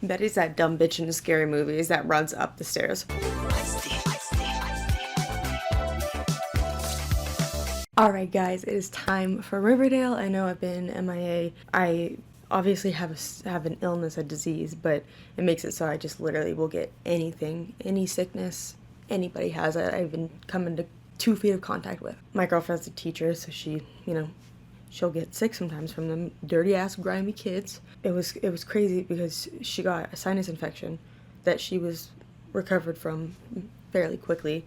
Betty's that dumb bitch in the scary movies that runs up the stairs. Alright guys, it is time for Riverdale. I know I've been MIA. I obviously have an illness, a disease, but it makes it so I just literally will get anything, any sickness anybody has that I've been come into 2 feet of contact with. My girlfriend's a teacher, so she, she'll get sick sometimes from them dirty ass grimy kids. It was crazy because she got a sinus infection that she was recovered from fairly quickly.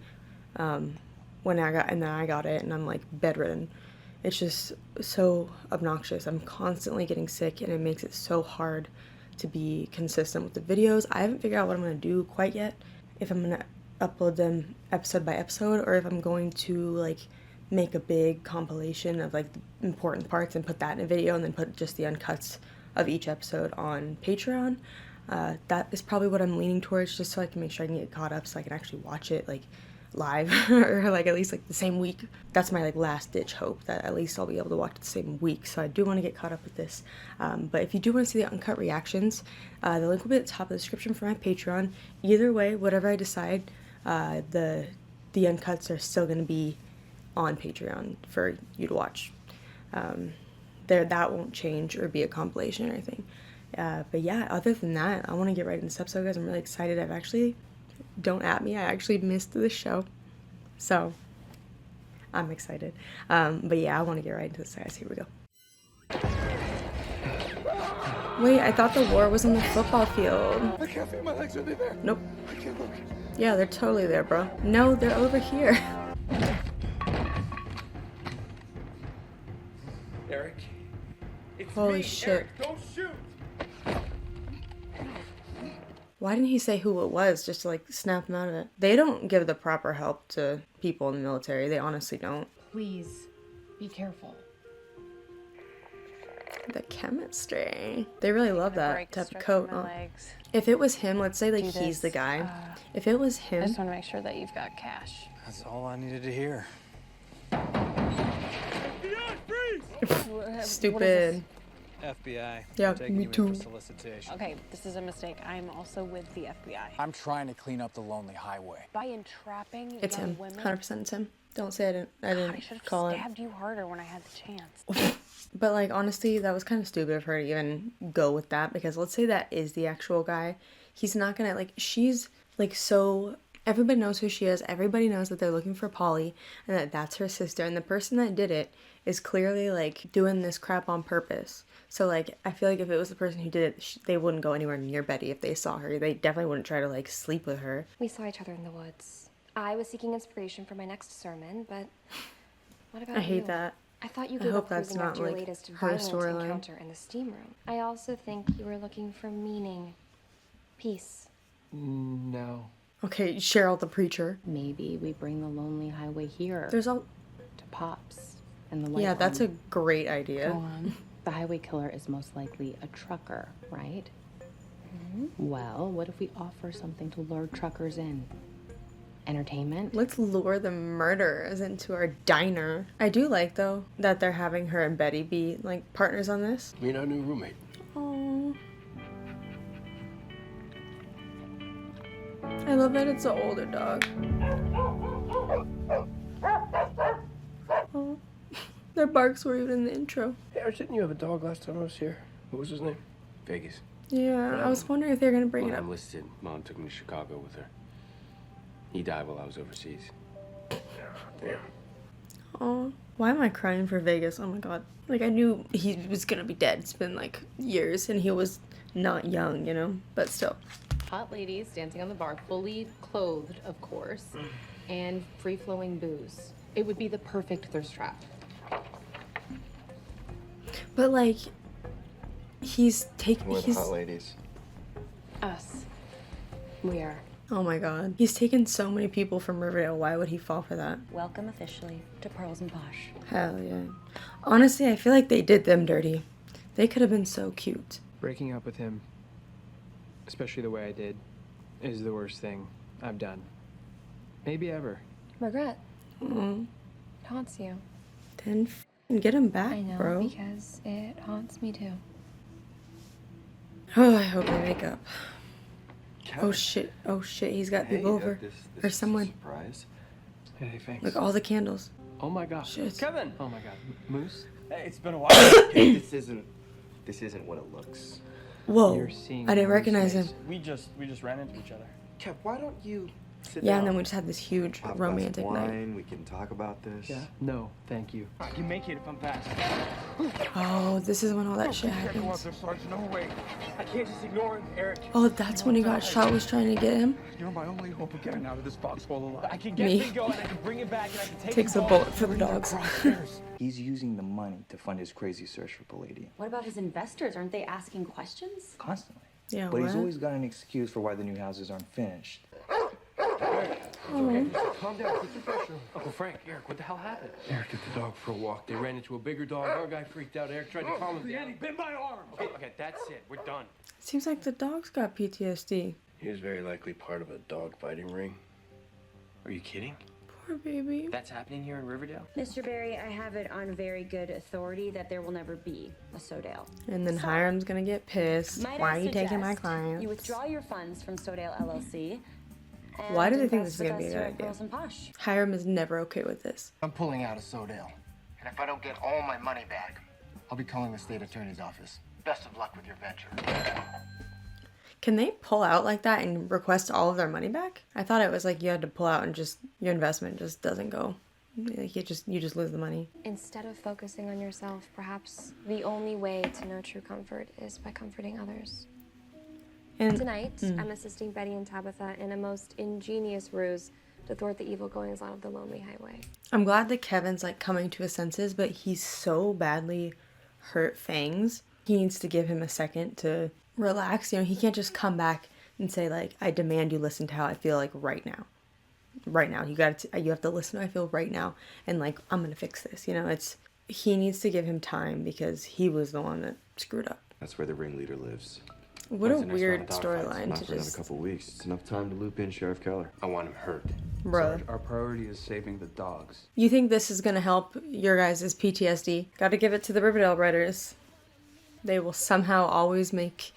When I got it, and I'm like bedridden. It's just so obnoxious. I'm constantly getting sick, and it makes it so hard to be consistent with the videos. I haven't figured out what I'm gonna do quite yet. If I'm gonna upload them episode by episode, or if I'm going to like make a big compilation of like the important parts and put that in a video, and then put just the uncuts of each episode on Patreon. That is probably what I'm leaning towards, just so I can make sure I can get caught up, so I can actually watch it like live or like at least like the same week. That's my like last ditch hope, that at least I'll be able to watch it the same week. So I do want to get caught up with this, but if you do want to see the uncut reactions, the link will be at the top of the description for my Patreon. Either way, whatever I decide, the uncuts are still going to be on Patreon for you to watch. That won't change or be a compilation or anything. But yeah, other than that, I want to get right into this episode, guys. I'm really excited. Don't at me, I actually missed the show, so I'm excited. But yeah, I want to get right into this, guys. Here we go. Wait, I thought the war was on the football field. I can't feel my legs. Are they there? Nope. I can't look. Yeah, they're totally there, bro. No, they're over here. Eric. It's Holy me, shit. Eric, don't shoot. Why didn't he say who it was, just to like snap him out of it? They don't give the proper help to people in the military. They honestly don't. Please, be careful. The chemistry. They really love that type of coat. My legs. If it was him, let's say like Do he's the this, guy. If it was I him, just want to make sure that you've got cash. That's all I needed to hear. stupid. FBI. Yeah, Taking me you in too. for solicitation. Okay, this is a mistake. I'm also with the FBI. I'm trying to clean up the lonely highway. By entrapping It's young him. women. 100% it's him. Don't say I I didn't should have call it. stabbed you harder when I had the chance. But like honestly, that was kind of stupid of her to even go with that, because let's say that is the actual guy. He's not gonna like, she's like, so everybody knows who she is. Everybody knows that they're looking for Polly and that that's her sister. And the person that did it is clearly like doing this crap on purpose. So like, I feel like if it was the person who did it, they wouldn't go anywhere near Betty if they saw her. They definitely wouldn't try to like sleep with her. We saw each other in the woods. I was seeking inspiration for my next sermon, but what about I you? hate that. I thought you I gave hope up that's cruising not, after your like, latest her violent storyline. encounter in the steam room. I also think you were looking for meaning, peace. No. Okay, Cheryl the preacher. Maybe we bring the lonely highway here There's all, to Pops and the white yeah, that's a one. great idea. Go on. The highway killer is most likely a trucker, right? Well, what if we offer something to lure truckers in? Entertainment? Let's lure the murderers into our diner. I do like, though, that they're having her and Betty be, like, partners on this. Meet our new roommate. Oh. I love that it's an older dog. Oh. Their barks were even in the intro. Hey, didn't you have a dog last time I was here? What was his name? Vegas. Yeah, I was wondering if they were gonna bring it Well, up. I enlisted. Mom took me to Chicago with her. He died while I was overseas. Damn. Oh, why am I crying for Vegas? Oh my god. Like, I knew he was gonna be dead. It's been like years, and he was not young, you know? But still. Hot ladies dancing on the bar, fully clothed, of course, and free-flowing booze. It would be the perfect thirst trap. But like, he's taking. We're the hot ladies. Us. We are. Oh my god. He's taken so many people from Riverdale. Why would he fall for that? Welcome officially to Pearls and Posh. Hell yeah. Honestly, I feel like they did them dirty. They could have been so cute. Breaking up with him, especially the way I did, is the worst thing I've done. Maybe ever. Regret. Mm-hmm. It haunts you. Then get him back, I know, bro. because it haunts me too. Oh, I hope they make up. Kevin. Oh shit, he's got Hey, people over. this Or is a someone. surprise. Hey, thanks. Like all the candles. Oh my god. Shit. Kevin! Oh my god. Moose? Hey, it's been a while. Okay, this isn't what it looks. Whoa. You're seeing I didn't Moose recognize him. face. We just ran into each other. Kev, why don't you sit Yeah, down? and then we just had this huge Have a glass of romantic night. wine. We can talk about this. Yeah? No, thank you. You make it if I'm fast. Oh, this is when all that shit Go up happens. there, Sarge. No way. I can't just ignore him, Eric. Oh, that's when he got shot, was trying to get him. You're my only hope of getting out of this foxhole alive. I can get Me. Bingo and I can bring him back and I can take Takes him a home. bullet for the dogs. He's using the money to fund his crazy search for Palladium. What about his investors? Aren't they asking questions? Constantly. Yeah, But he's what? always got an excuse for why the new houses aren't finished. Calm down. Keep the pressure on. Uncle Frank, Eric, what the hell happened? Eric took the dog for a walk. They ran into a bigger dog. Our guy freaked out. Eric tried to calm him down. He bit my arm. Okay, that's it. We're done. Seems like the dog's got PTSD. He was very likely part of a dog fighting ring. Are you kidding? Poor baby. That's happening here in Riverdale? Mr. Barry, I have it on very good authority that there will never be a Sodale. And then Hiram's gonna get pissed. Might Why I are you taking my suggest clients? You withdraw your funds from Sodale LLC. And Why do they think invest this is gonna with be a us good here at idea? Pearls and Posh. Hiram is never okay with this. I'm pulling out of Sodale. And if I don't get all my money back, I'll be calling the state attorney's office. Best of luck with your venture. Can they pull out like that and request all of their money back? I thought it was like you had to pull out and just your investment just doesn't go. Like you just lose the money. Instead of focusing on yourself, perhaps the only way to know true comfort is by comforting others. And Tonight, I'm assisting Betty and Tabitha in a most ingenious ruse to thwart the evil goings-on of the lonely highway. I'm glad that Kevin's like coming to his senses, but he's so badly hurt Fangs. He needs to give him a second to relax. You know, he can't just come back and say like, I demand you listen to how I feel like right now. Right now. You have to listen to how I feel right now. And like, I'm going to fix this. You know, he needs to give him time because he was the one that screwed up. That's where the ringleader lives. What a When's the next weird round of dogfights? storyline Not to for another just, couple weeks. It's enough time to loop in Sheriff Keller. I want him hurt. bro. Our priority is saving the dogs. You think this is going to help your guys' PTSD? Got to give it to the Riverdale writers. They will somehow always make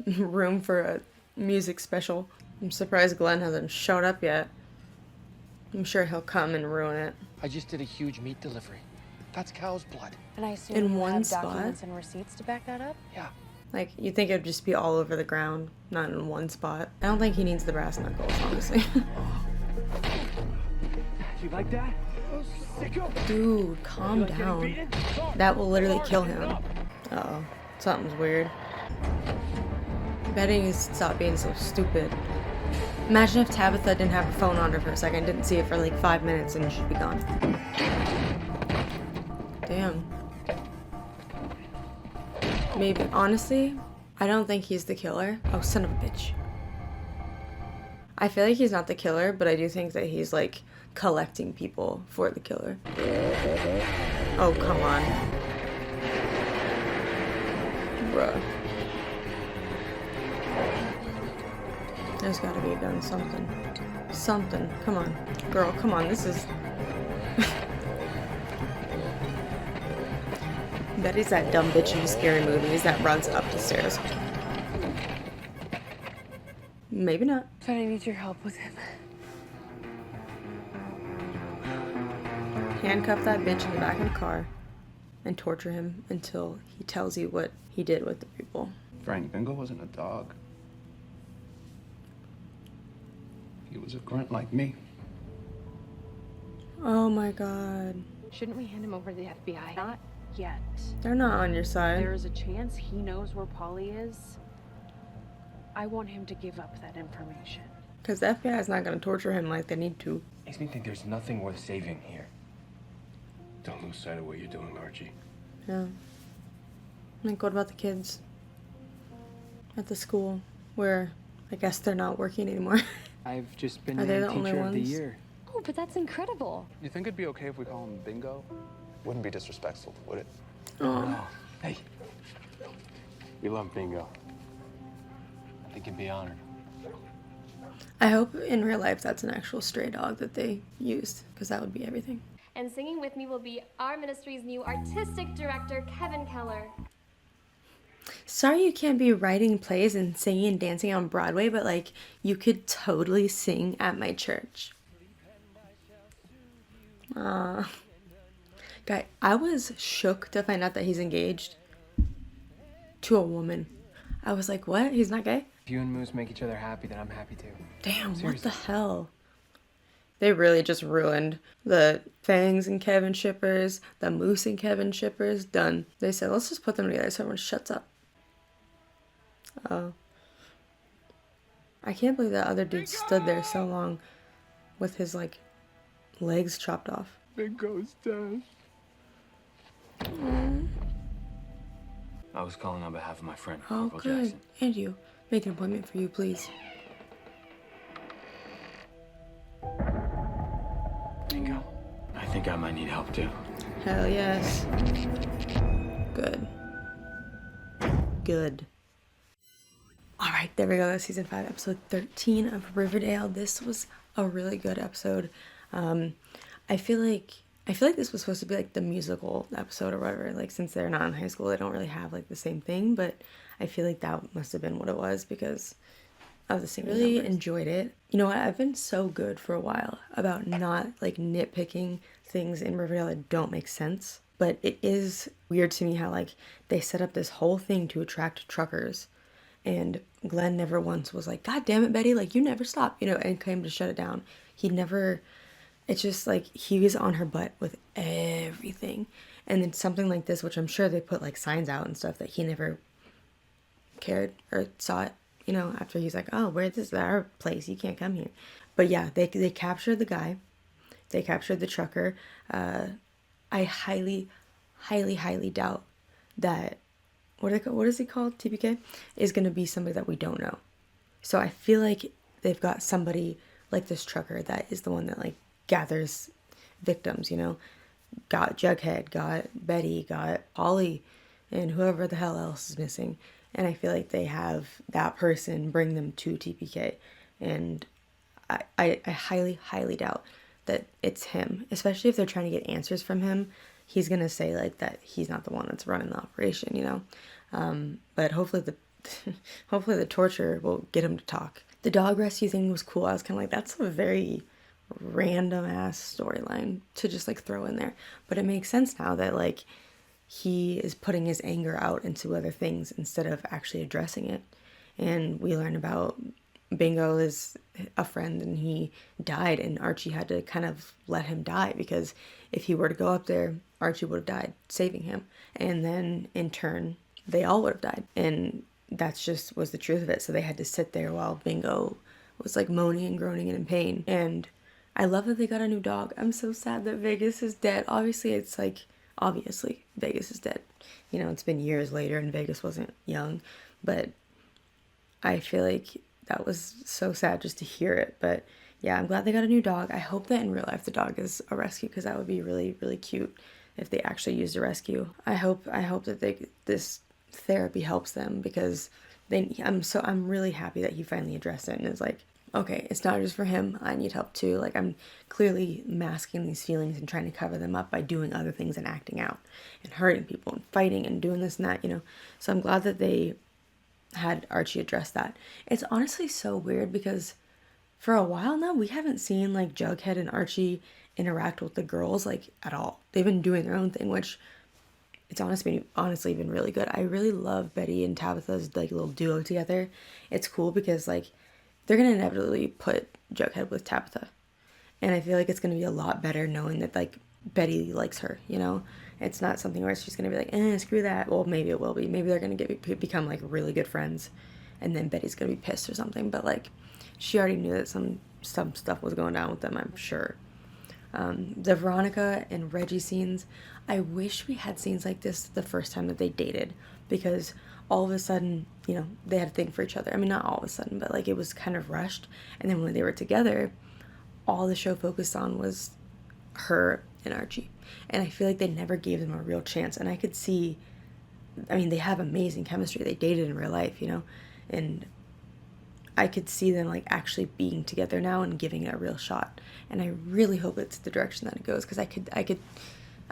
room for a music special. I'm surprised Glenn hasn't showed up yet. I'm sure he'll come and ruin it. I just did a huge meat delivery. That's cow's blood. And I assume In you one have spot? documents and receipts to back that up? Yeah. Like, you'd think it'd just be all over the ground, not in one spot. I don't think he needs the brass knuckles, honestly. You like that? Dude, calm down. That will literally kill him. Uh-oh. Something's weird. Betty needs to stop being so stupid. Imagine if Tabitha didn't have her phone on her for a second, didn't see it for like 5 minutes, and she'd be gone. Damn. Maybe, honestly, I don't think he's the killer. Oh, son of a bitch. I feel like he's not the killer, but I do think that he's like collecting people for the killer. Oh, come on. Bruh. There's gotta be a gun, something. Something. Come on. Girl, come on, this is... Betty's that dumb bitch in scary movies that runs up the stairs. Maybe not. But I need your help with him. Handcuff that bitch in the back of the car and torture him until he tells you what he did with the people. Frank, Bingo wasn't a dog. He was a grunt like me. Oh my god. Shouldn't we hand him over to the FBI? Not yet. They're not on your side. There is a chance he knows where Polly is. I want him to give up that information. Because the FBI is not going to torture him like they need to. Makes me think there's nothing worth saving here. Don't lose sight of what you're doing, Archie. Yeah. Like, what about the kids at the school where I guess they're not working anymore? I've just been Are they named the only Teacher of the ones? Year. Oh, but that's incredible. You think it'd be okay if we call him Bingo? Wouldn't be disrespectful, would it? Oh. Hey. We love Bingo. I think he'd be honored. I hope in real life that's an actual stray dog that they used, because that would be everything. And singing with me will be our ministry's new artistic director, Kevin Keller. Sorry you can't be writing plays and singing and dancing on Broadway, but like you could totally sing at my church. Guy, I was shook to find out that he's engaged to a woman. I was like, what? He's not gay? If you and Moose make each other happy, then I'm happy too. Damn, Seriously. what the hell? They really just ruined the Fangs and Kevin shippers, the Moose and Kevin shippers. Done. They said, let's just put them together so everyone shuts up. Oh. I can't believe that other dude stood there so long with his, like, legs chopped off. Bingo's dead. I was calling on behalf of my friend, Oh, Corporal good. Jackson. And you. Make an appointment for you, please. Bingo. I think I might need help too. Hell yes. Good. Good. Alright, there we go. That's season 5, episode 13 of Riverdale. This was a really good episode. I feel like this was supposed to be like the musical episode or whatever. Like, since they're not in high school, they don't really have like the same thing, but I feel like that must have been what it was because of the same really numbers. Enjoyed it. You know what? I've been so good for a while about not like nitpicking things in Riverdale that don't make sense. But it is weird to me how like they set up this whole thing to attract truckers. And Glenn never once was like, God damn it, Betty, like you never stop, you know, and came to shut it down. He never, it's just like he was on her butt with everything. And then something like this, which I'm sure they put like signs out and stuff that he never cared or saw it, you know, after he's like, oh, this is our place, you can't come here. But yeah, they captured the guy, they captured the trucker. I highly doubt that what is he called, TPK, is going to be somebody that we don't know. So I feel like they've got somebody like this trucker that is the one that like gathers victims, you know, got Jughead, got Betty, got Polly, and whoever the hell else is missing. And I feel like they have that person bring them to TPK. And I highly doubt that it's him, especially if they're trying to get answers from him. He's going to say like that he's not the one that's running the operation, you know. But hopefully the torture will get him to talk. The dog rescue thing was cool. I was kind of like, that's a very random ass storyline to just like throw in there. But it makes sense now that like he is putting his anger out into other things instead of actually addressing it. And we learn about Bingo is a friend and he died, and Archie had to kind of let him die because if he were to go up there, Archie would have died saving him, and then in turn they all would have died, and that's just was the truth of it. So they had to sit there while Bingo was like moaning and groaning and in pain. And I love that they got a new dog. I'm so sad that Vegas is dead. Obviously Vegas is dead, you know, it's been years later and Vegas wasn't young, but I feel like that was so sad just to hear it. But yeah, I'm glad they got a new dog. I hope that in real life the dog is a rescue because that would be really, really cute if they actually used a rescue. I hope that this therapy helps them because I'm really happy that he finally addressed it and is like, okay, it's not just for him. I need help too. Like, I'm clearly masking these feelings and trying to cover them up by doing other things and acting out and hurting people and fighting and doing this and that, you know. So I'm glad that they had Archie address that. It's honestly so weird because for a while now we haven't seen like Jughead and Archie interact with the girls like at all. They've been doing their own thing, which it's honestly been really good. I really love Betty and Tabitha's like little duo together. It's cool because like they're gonna inevitably put Jughead with Tabitha, and I feel like it's gonna be a lot better knowing that like Betty likes her, you know. It's not something where she's gonna be like, screw that. Well, maybe it will be. Maybe they're gonna become like really good friends, and then Betty's gonna be pissed or something. But like, she already knew that some stuff was going down with them, I'm sure. The Veronica and Reggie scenes, I wish we had scenes like this the first time that they dated, because all of a sudden, you know, they had a thing for each other. I mean, not all of a sudden, but like it was kind of rushed. And then when they were together, all the show focused on was her and Archie. And I feel like they never gave them a real chance. And I could see, I mean, they have amazing chemistry. They dated in real life, you know, and I could see them like actually being together now and giving it a real shot. And I really hope it's the direction that it goes, because I could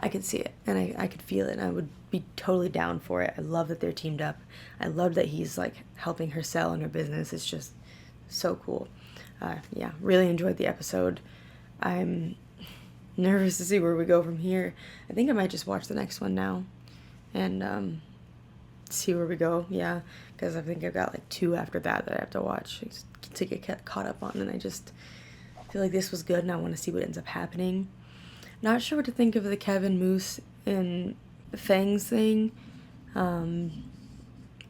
I could see it, and I could feel it, and I would be totally down for it. I love that they're teamed up. I love that he's like helping her sell in her business. It's just so cool. Yeah, really enjoyed the episode. I'm nervous to see where we go from here. I think I might just watch the next one now and see where we go. Yeah, because I think I've got like 2 after that I have to watch to get caught up on, and I just feel like this was good, and I want to see what ends up happening. Not sure what to think of the Kevin, Moose, and Fangs thing.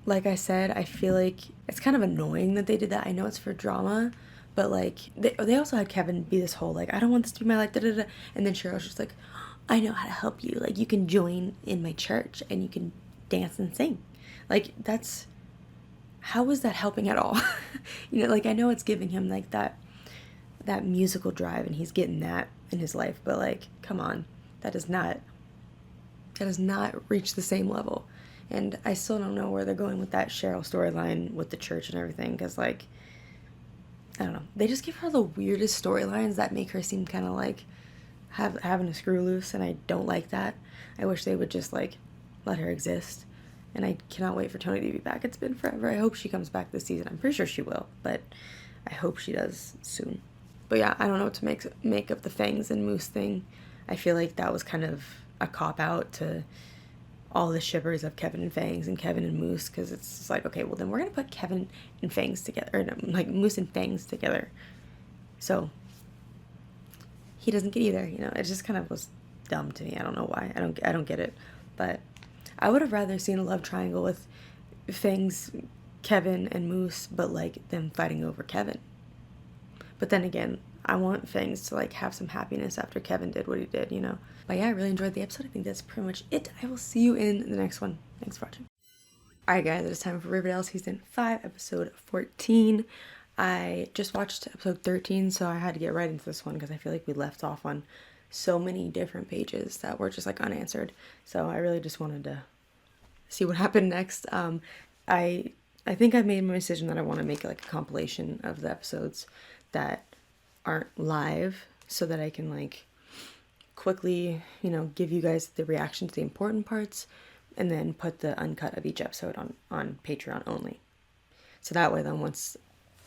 Like I said, I feel like it's kind of annoying that they did that. I know it's for drama, but like they also had Kevin be this whole like, I don't want this to be my life, da da da, and then Cheryl's just like, I know how to help you. Like, you can join in my church and you can dance and sing. Like, that's, how is that helping at all? You know, like, I know it's giving him like that musical drive, and he's getting that in his life, but like, come on, that does not reach the same level. And I still don't know where they're going with that Cheryl storyline with the church and everything, because like, I don't know, they just give her the weirdest storylines that make her seem kind of like having a screw loose, and I don't like that. I wish they would just like let her exist, and I cannot wait for Tony to be back. It's been forever. I hope she comes back this season. I'm pretty sure she will, but I hope she does soon. But yeah, I don't know what to make of the Fangs and Moose thing. I feel like that was kind of a cop-out to all the shippers of Kevin and Fangs and Kevin and Moose, because it's just like, okay, well then we're going to put Kevin and Fangs together, or no, like Moose and Fangs together. So he doesn't get either, you know. It just kind of was dumb to me. I don't know why. I don't get it. But I would have rather seen a love triangle with Fangs, Kevin, and Moose, but like them fighting over Kevin. But then again, I want Fangs to like have some happiness after Kevin did what he did, you know. But yeah, I really enjoyed the episode. I think that's pretty much it. I will see you in the next one. Thanks for watching. Alright guys, it is time for Riverdale Season 5, Episode 14. I just watched Episode 13, so I had to get right into this one because I feel like we left off on so many different pages that were just like unanswered. So I really just wanted to see what happened next. I think I've made my decision that I want to make like a compilation of the episodes that aren't live, so that I can like quickly, you know, give you guys the reaction to the important parts, and then put the uncut of each episode on Patreon only. So that way then once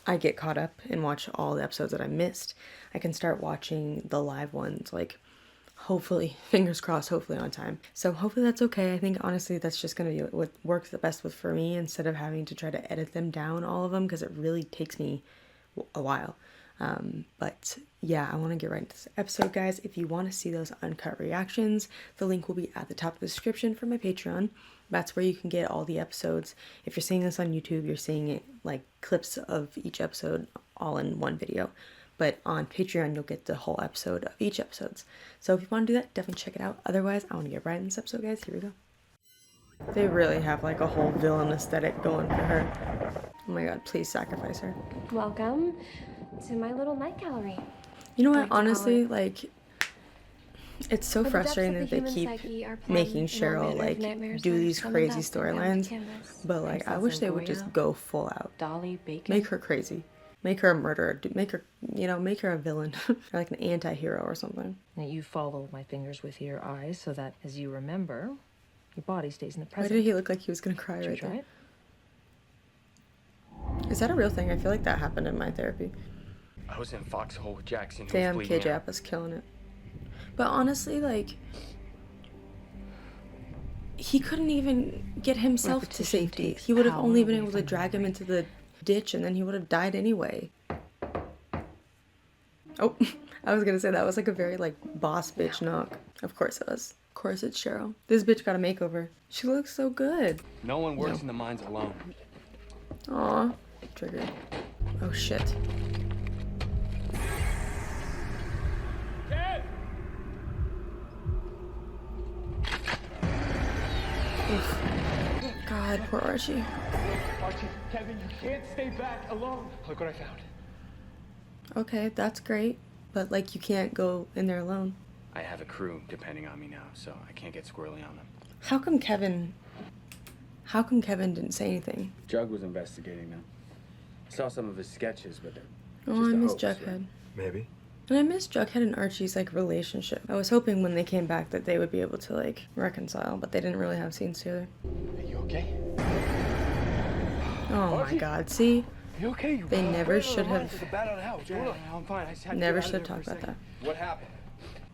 I get caught up and watch all the episodes that I missed, I can start watching the live ones, like hopefully, fingers crossed, hopefully on time. So hopefully that's okay. I think honestly that's just going to be what works the best for me, instead of having to try to edit them down, all of them, because it really takes me a while. But yeah, I want to get right into this episode, guys. If you want to see those uncut reactions, the link will be at the top of the description for my Patreon. That's where you can get all the episodes. If you're seeing this on YouTube, you're seeing it like clips of each episode all in one video. But on Patreon, you'll get the whole episode of each episode. So if you want to do that, definitely check it out. Otherwise, I want to get right in this episode, guys. Here we go. They really have like a whole villain aesthetic going for her. Oh my god, please sacrifice her. Welcome to my little night gallery. You know what, honestly, like, it's so frustrating that they keep making Cheryl like do these crazy storylines, but like I wish they would just go full out. Dolly Bacon. Make her crazy. Make her a murderer. Make her, you know, make her a villain. Or like an anti-hero or something. Now you follow my fingers with your eyes so that as you remember, your body stays in the present. Why did he look like he was gonna cry right there? Is that a real thing? I feel like that happened in my therapy. I was in Foxhole with Jackson. Damn, KJ was killing it. But honestly, like, he couldn't even get himself to safety. He would have only been able to drag him into the ditch, and then he would have died anyway. Oh, I was gonna say that was like a very like boss bitch knock. Of course it was. Of course it's Cheryl. This bitch got a makeover. She looks so good. No one works in the mines alone. Aw, triggered. Oh shit. Oof. God, poor Archie. Archie, Kevin, you can't stay back alone. Look what I found. Okay, that's great. But like, you can't go in there alone. I have a crew depending on me now, so I can't get squirrely on them. How come Kevin didn't say anything? Jug was investigating them. I saw some of his sketches, but they're Oh, I miss Jughead. Maybe. And I miss Jughead and Archie's, like, relationship. I was hoping when they came back that they would be able to, like, reconcile, but they didn't really have scenes together. Are you okay? Oh my god, see? You okay? They never should have... I'm fine. I just had to Never get out of should there talk for a about that. second. What happened?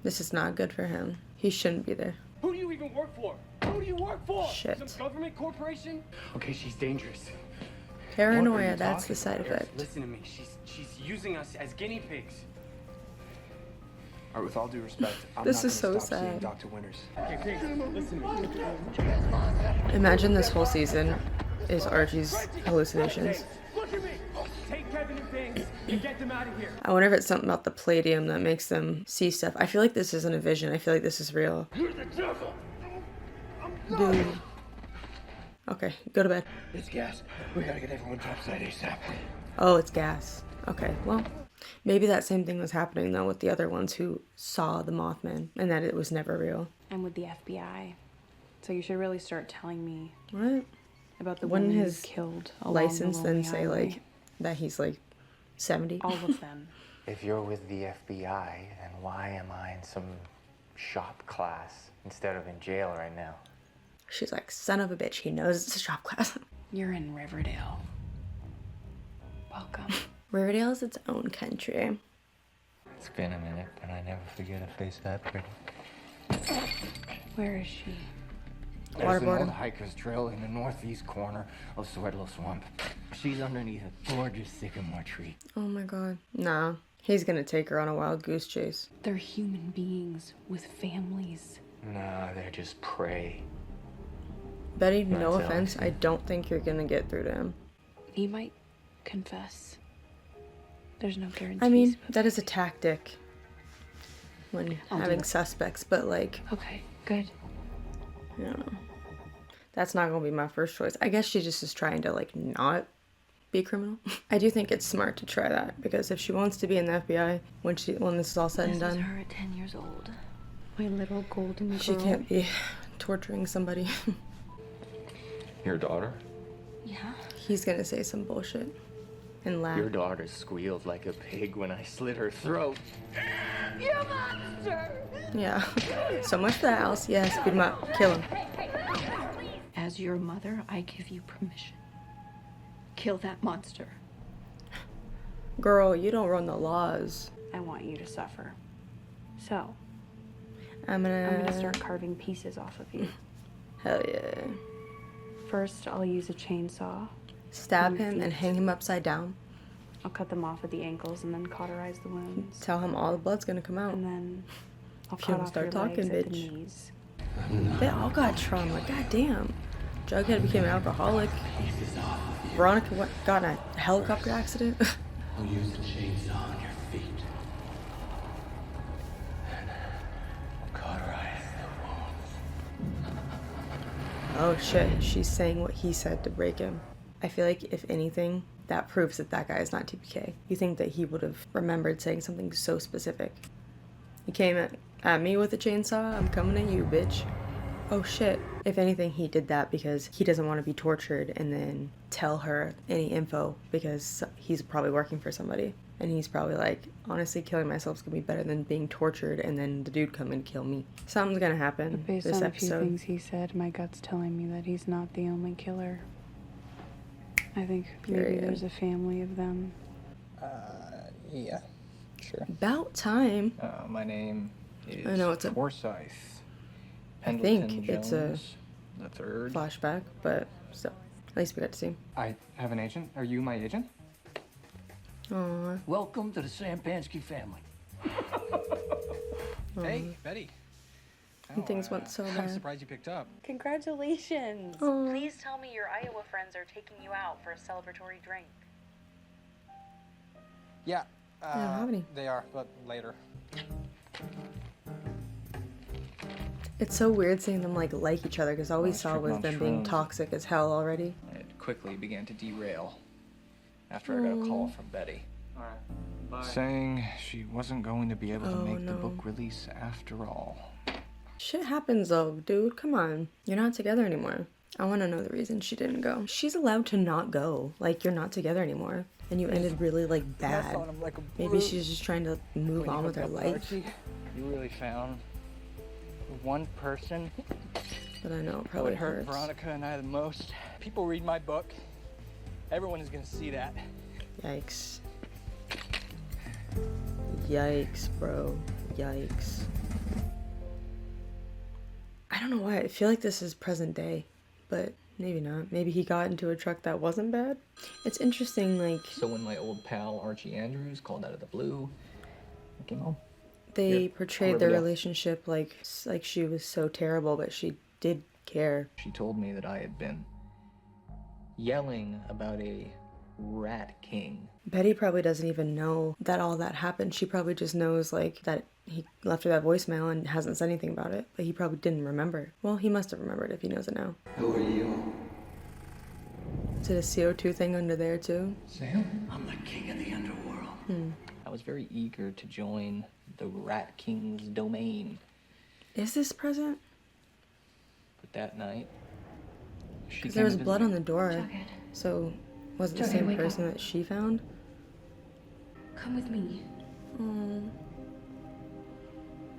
This is not good for him. He shouldn't be there. Who do you even work for? Who do you work for? Shit. Some government corporation? Okay, she's dangerous. Paranoia, that's the side effect. Listen to me. She's using us as guinea pigs. All right, with all due respect, I'm This not is so gonna stop seeing sad. Dr. Winters. Okay, please, listen to me. Imagine this whole season is Archie's hallucinations. Look at me. Take Kevin and things and get them out of here. I wonder if it's something about the palladium that makes them see stuff. I feel like this isn't a vision. I feel like this is real. You're the devil. Dude. Okay, go to bed. It's gas. We gotta get everyone topside ASAP. Oh, it's gas. Okay, well, maybe that same thing was happening though with the other ones who saw the Mothman and that it was never real. I'm with the FBI. So you should really start telling me What? about the Wouldn't women his you killed along license the then lonely say highway. like that he's like 70? All of them. If you're with the FBI, then why am I in some shop class instead of in jail right now? She's like, son of a bitch, he knows it's a shop class. You're in Riverdale. Welcome. Riverdale is its own country. It's been a minute, but I never forget a face that pretty. Where is she? There's an old hiker's trail in the northeast corner of Sweatlow Swamp. She's underneath a gorgeous sycamore tree. Oh my god. Nah, he's gonna take her on a wild goose chase. They're human beings with families. No, they're just prey. Betty, no That's offense, I don't think you're gonna get through to him. He might confess. There's no guarantees. I mean, that is a tactic when I'll do having it. suspects, but like, Okay, good. I don't know. That's not gonna be my first choice. I guess she just is trying to like not be a criminal. I do think it's smart to try that because if she wants to be in the FBI when this is all said and This is done, her at 10 years old. My little golden girl. she can't be torturing somebody. Your daughter? Yeah. He's gonna say some bullshit and laugh. Your daughter squealed like a pig when I slit her throat. You monster! Yeah. So much for the house. Yes, beat him up. Kill him. As your mother, I give you permission. Kill that monster. Girl, you don't run the laws. I want you to suffer. So, I'm gonna start carving pieces off of you. Hell yeah. First, I'll use a chainsaw. Stab him and hang him upside down. I'll cut them off at the ankles and then cauterize the wounds. Tell him all the blood's gonna come out. And then I'll If you cut don't off start your talking, legs at the bitch. knees. They all got trauma. God damn. Jughead became an alcoholic. Veronica got in a helicopter accident. I'll use the chainsaw on your feet. And cauterize the wounds. Oh shit, she's saying what he said to break him. I feel like if anything, that proves that that guy is not TPK. You think that he would have remembered saying something so specific. He came at me with a chainsaw, I'm coming at you, bitch. Oh shit. If anything, he did that because he doesn't want to be tortured and then tell her any info because he's probably working for somebody. And he's probably like, honestly, killing myself is gonna be better than being tortured and then the dude come and kill me. Something's gonna happen But based this on episode. a few things he said, my gut's telling me that he's not the only killer. I think maybe Period. there's a family of them. Yeah, sure. About time. My name is I know it's a- Forsyth. I Pendleton think it's a Jones the third. flashback, but still, at least we got to see him. I have an agent. Are you my agent? Aww. Welcome to the Sampansky family. Hey, Betty. Things went so I'm bad. surprised you picked up. Congratulations! Aw. Please tell me your Iowa friends are taking you out for a celebratory drink. Yeah. I don't have any. They are, but later. It's so weird seeing them like each other because all we saw was them being toxic as hell already. It quickly began to derail after I got a call from Betty. All right. Bye. Saying she wasn't going to be able to Oh, make the no. book release after all. Shit happens though, dude. Come on. You're not together anymore. I want to know the reason she didn't go. She's allowed to not go. Like, you're not together anymore. and you ended really like Mess bad. on him like a Maybe brute. she's just trying to move When on you with her hook up life. Archie, you really found one person But I know it that probably would hurt hurts. Veronica and I the most. People read my book. Everyone is gonna see that. Yikes. Yikes, bro. Yikes. I don't know why. I feel like this is present day, but maybe not. Maybe he got into a truck that wasn't bad. It's interesting, like, So when my old pal Archie Andrews called out of the blue, I came home. they Here, portrayed their Riverdale. relationship like she was so terrible, but she did care. She told me that I had been yelling about a rat king. Betty probably doesn't even know that all that happened. She probably just knows, like, that he left her that voicemail and hasn't said anything about it, but he probably didn't remember. Well, he must have remembered if he knows it now. Who are you? Is it a CO2 thing under there, too? Sam? I'm the king of the underworld. I was very eager to join the rat king's domain. Is this present? But that night, she Because came there was to visit blood me. on the door. Jughead. So, was it the Jughead, same wake person up. that she found? Come with me.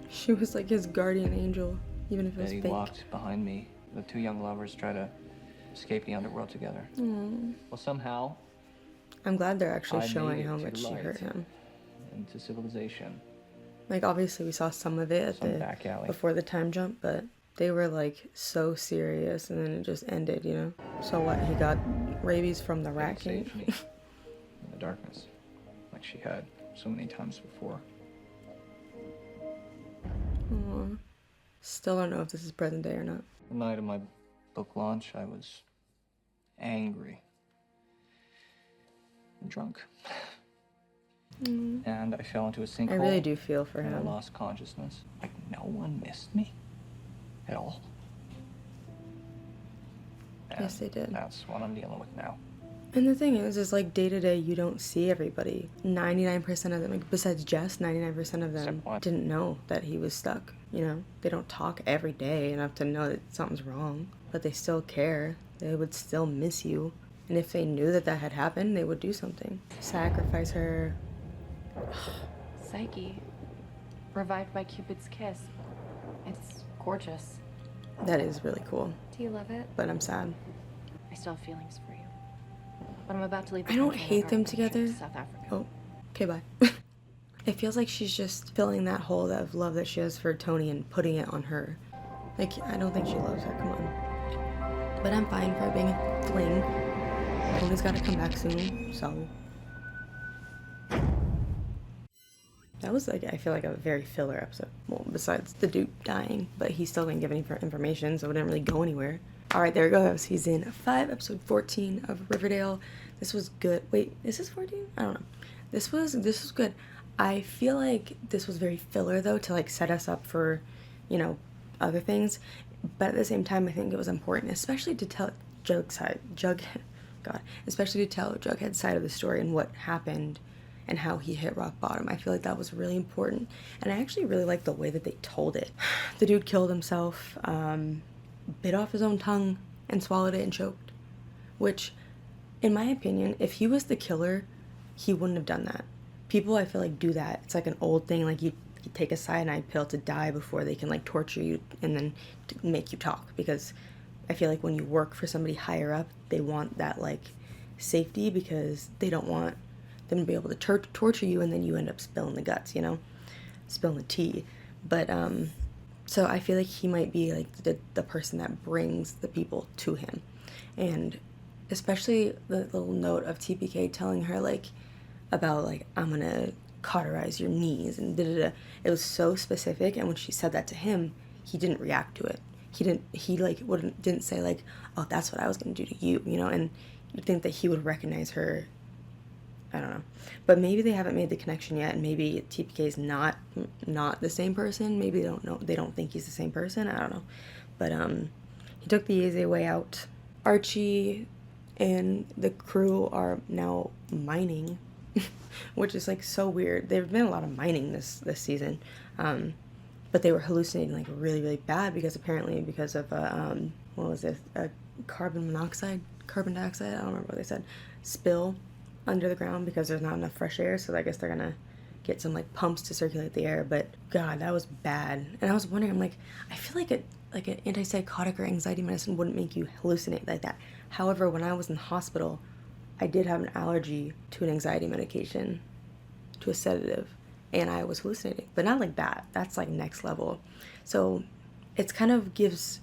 She was like his guardian angel, even if it was Betty fake. walked behind me. The two young lovers try to escape the underworld together. Well, somehow, I'm glad they're actually I showing made it how to much she light. hurt him. into civilization. Like, obviously we saw some of it at Some the back alley. before the time jump, but they were like so serious, and then it just ended, you know. So what? He got rabies from the rat Betty king. saved me in the darkness, like she had so many times before. Aw. Still don't know if this is present day or not. The night of my book launch, I was angry and drunk. And I fell into a sinkhole. I really do feel for and I him. lost consciousness. Like no one missed me at all. Yes, they did. That's what I'm dealing with now. And the thing is like day to day, you don't see everybody. 99% of them, like besides Jess, 99% of them Except what? didn't know that he was stuck. You know, they don't talk every day enough to know that something's wrong, but they still care. They would still miss you. And if they knew that that had happened, they would do something. Sacrifice her. Psyche, revived by Cupid's kiss. It's gorgeous. That is really cool, Do you love it? but I'm sad. I still have feelings for you. But I'm about to leave. I don't country on a hate them garden trip together. to South Africa. Oh, okay, bye. It feels like she's just filling that hole of love that she has for Tony and putting it on her. Like, I don't think she loves her, come on. But I'm fine for it being a fling. Tony's gotta come back soon, so. That was, like, I feel like a very filler episode. Well, besides the dude dying, but he still didn't give any information, so it didn't really go anywhere. Alright, there we go. That was season 5, episode 14 of Riverdale. This was good. Wait, is this 14? I don't know. This was good. I feel like this was very filler, though, to, like, set us up for, you know, other things. But at the same time, I think it was important, especially to tell especially to tell Jughead's side of the story and what happened and how he hit rock bottom. I feel like that was really important. And I actually really like the way that they told it. The dude killed himself, bit off his own tongue and swallowed it and choked. Which, in my opinion, if he was the killer, he wouldn't have done that. People, I feel like, do that. It's like an old thing, like you take a cyanide pill to die before they can, like, torture you and then make you talk. Because I feel like when you work for somebody higher up, they want that, like, safety because they don't want them to be able to torture you and then you end up spilling the guts, you know? Spilling the tea. But, so I feel like he might be, like, the person that brings the people to him. And especially the little note of TPK telling her, like, about, like, I'm gonna cauterize your knees and da-da-da. It was so specific, and when she said that to him, he didn't react to it. He didn't say, like, oh, that's what I was gonna do to you, you know? And you'd think that he would recognize her. I don't know. But maybe they haven't made the connection yet, and maybe TPK is not the same person. Maybe they don't know. They don't think he's the same person. I don't know. But he took the easy way out. Archie and the crew are now mining, which is, like, so weird. There've been a lot of mining this season, but they were hallucinating, like, really, really bad because of what was it? Carbon dioxide. I don't remember what they said. Spill under the ground because there's not enough fresh air, so I guess they're gonna get some like pumps to circulate the air. But God, that was bad. And I was wondering, I'm like, I feel like an antipsychotic or anxiety medicine wouldn't make you hallucinate like that. However, when I was in the hospital, I did have an allergy to an anxiety medication, to a sedative, and I was hallucinating, but not like that. That's like next level. So it's kind of gives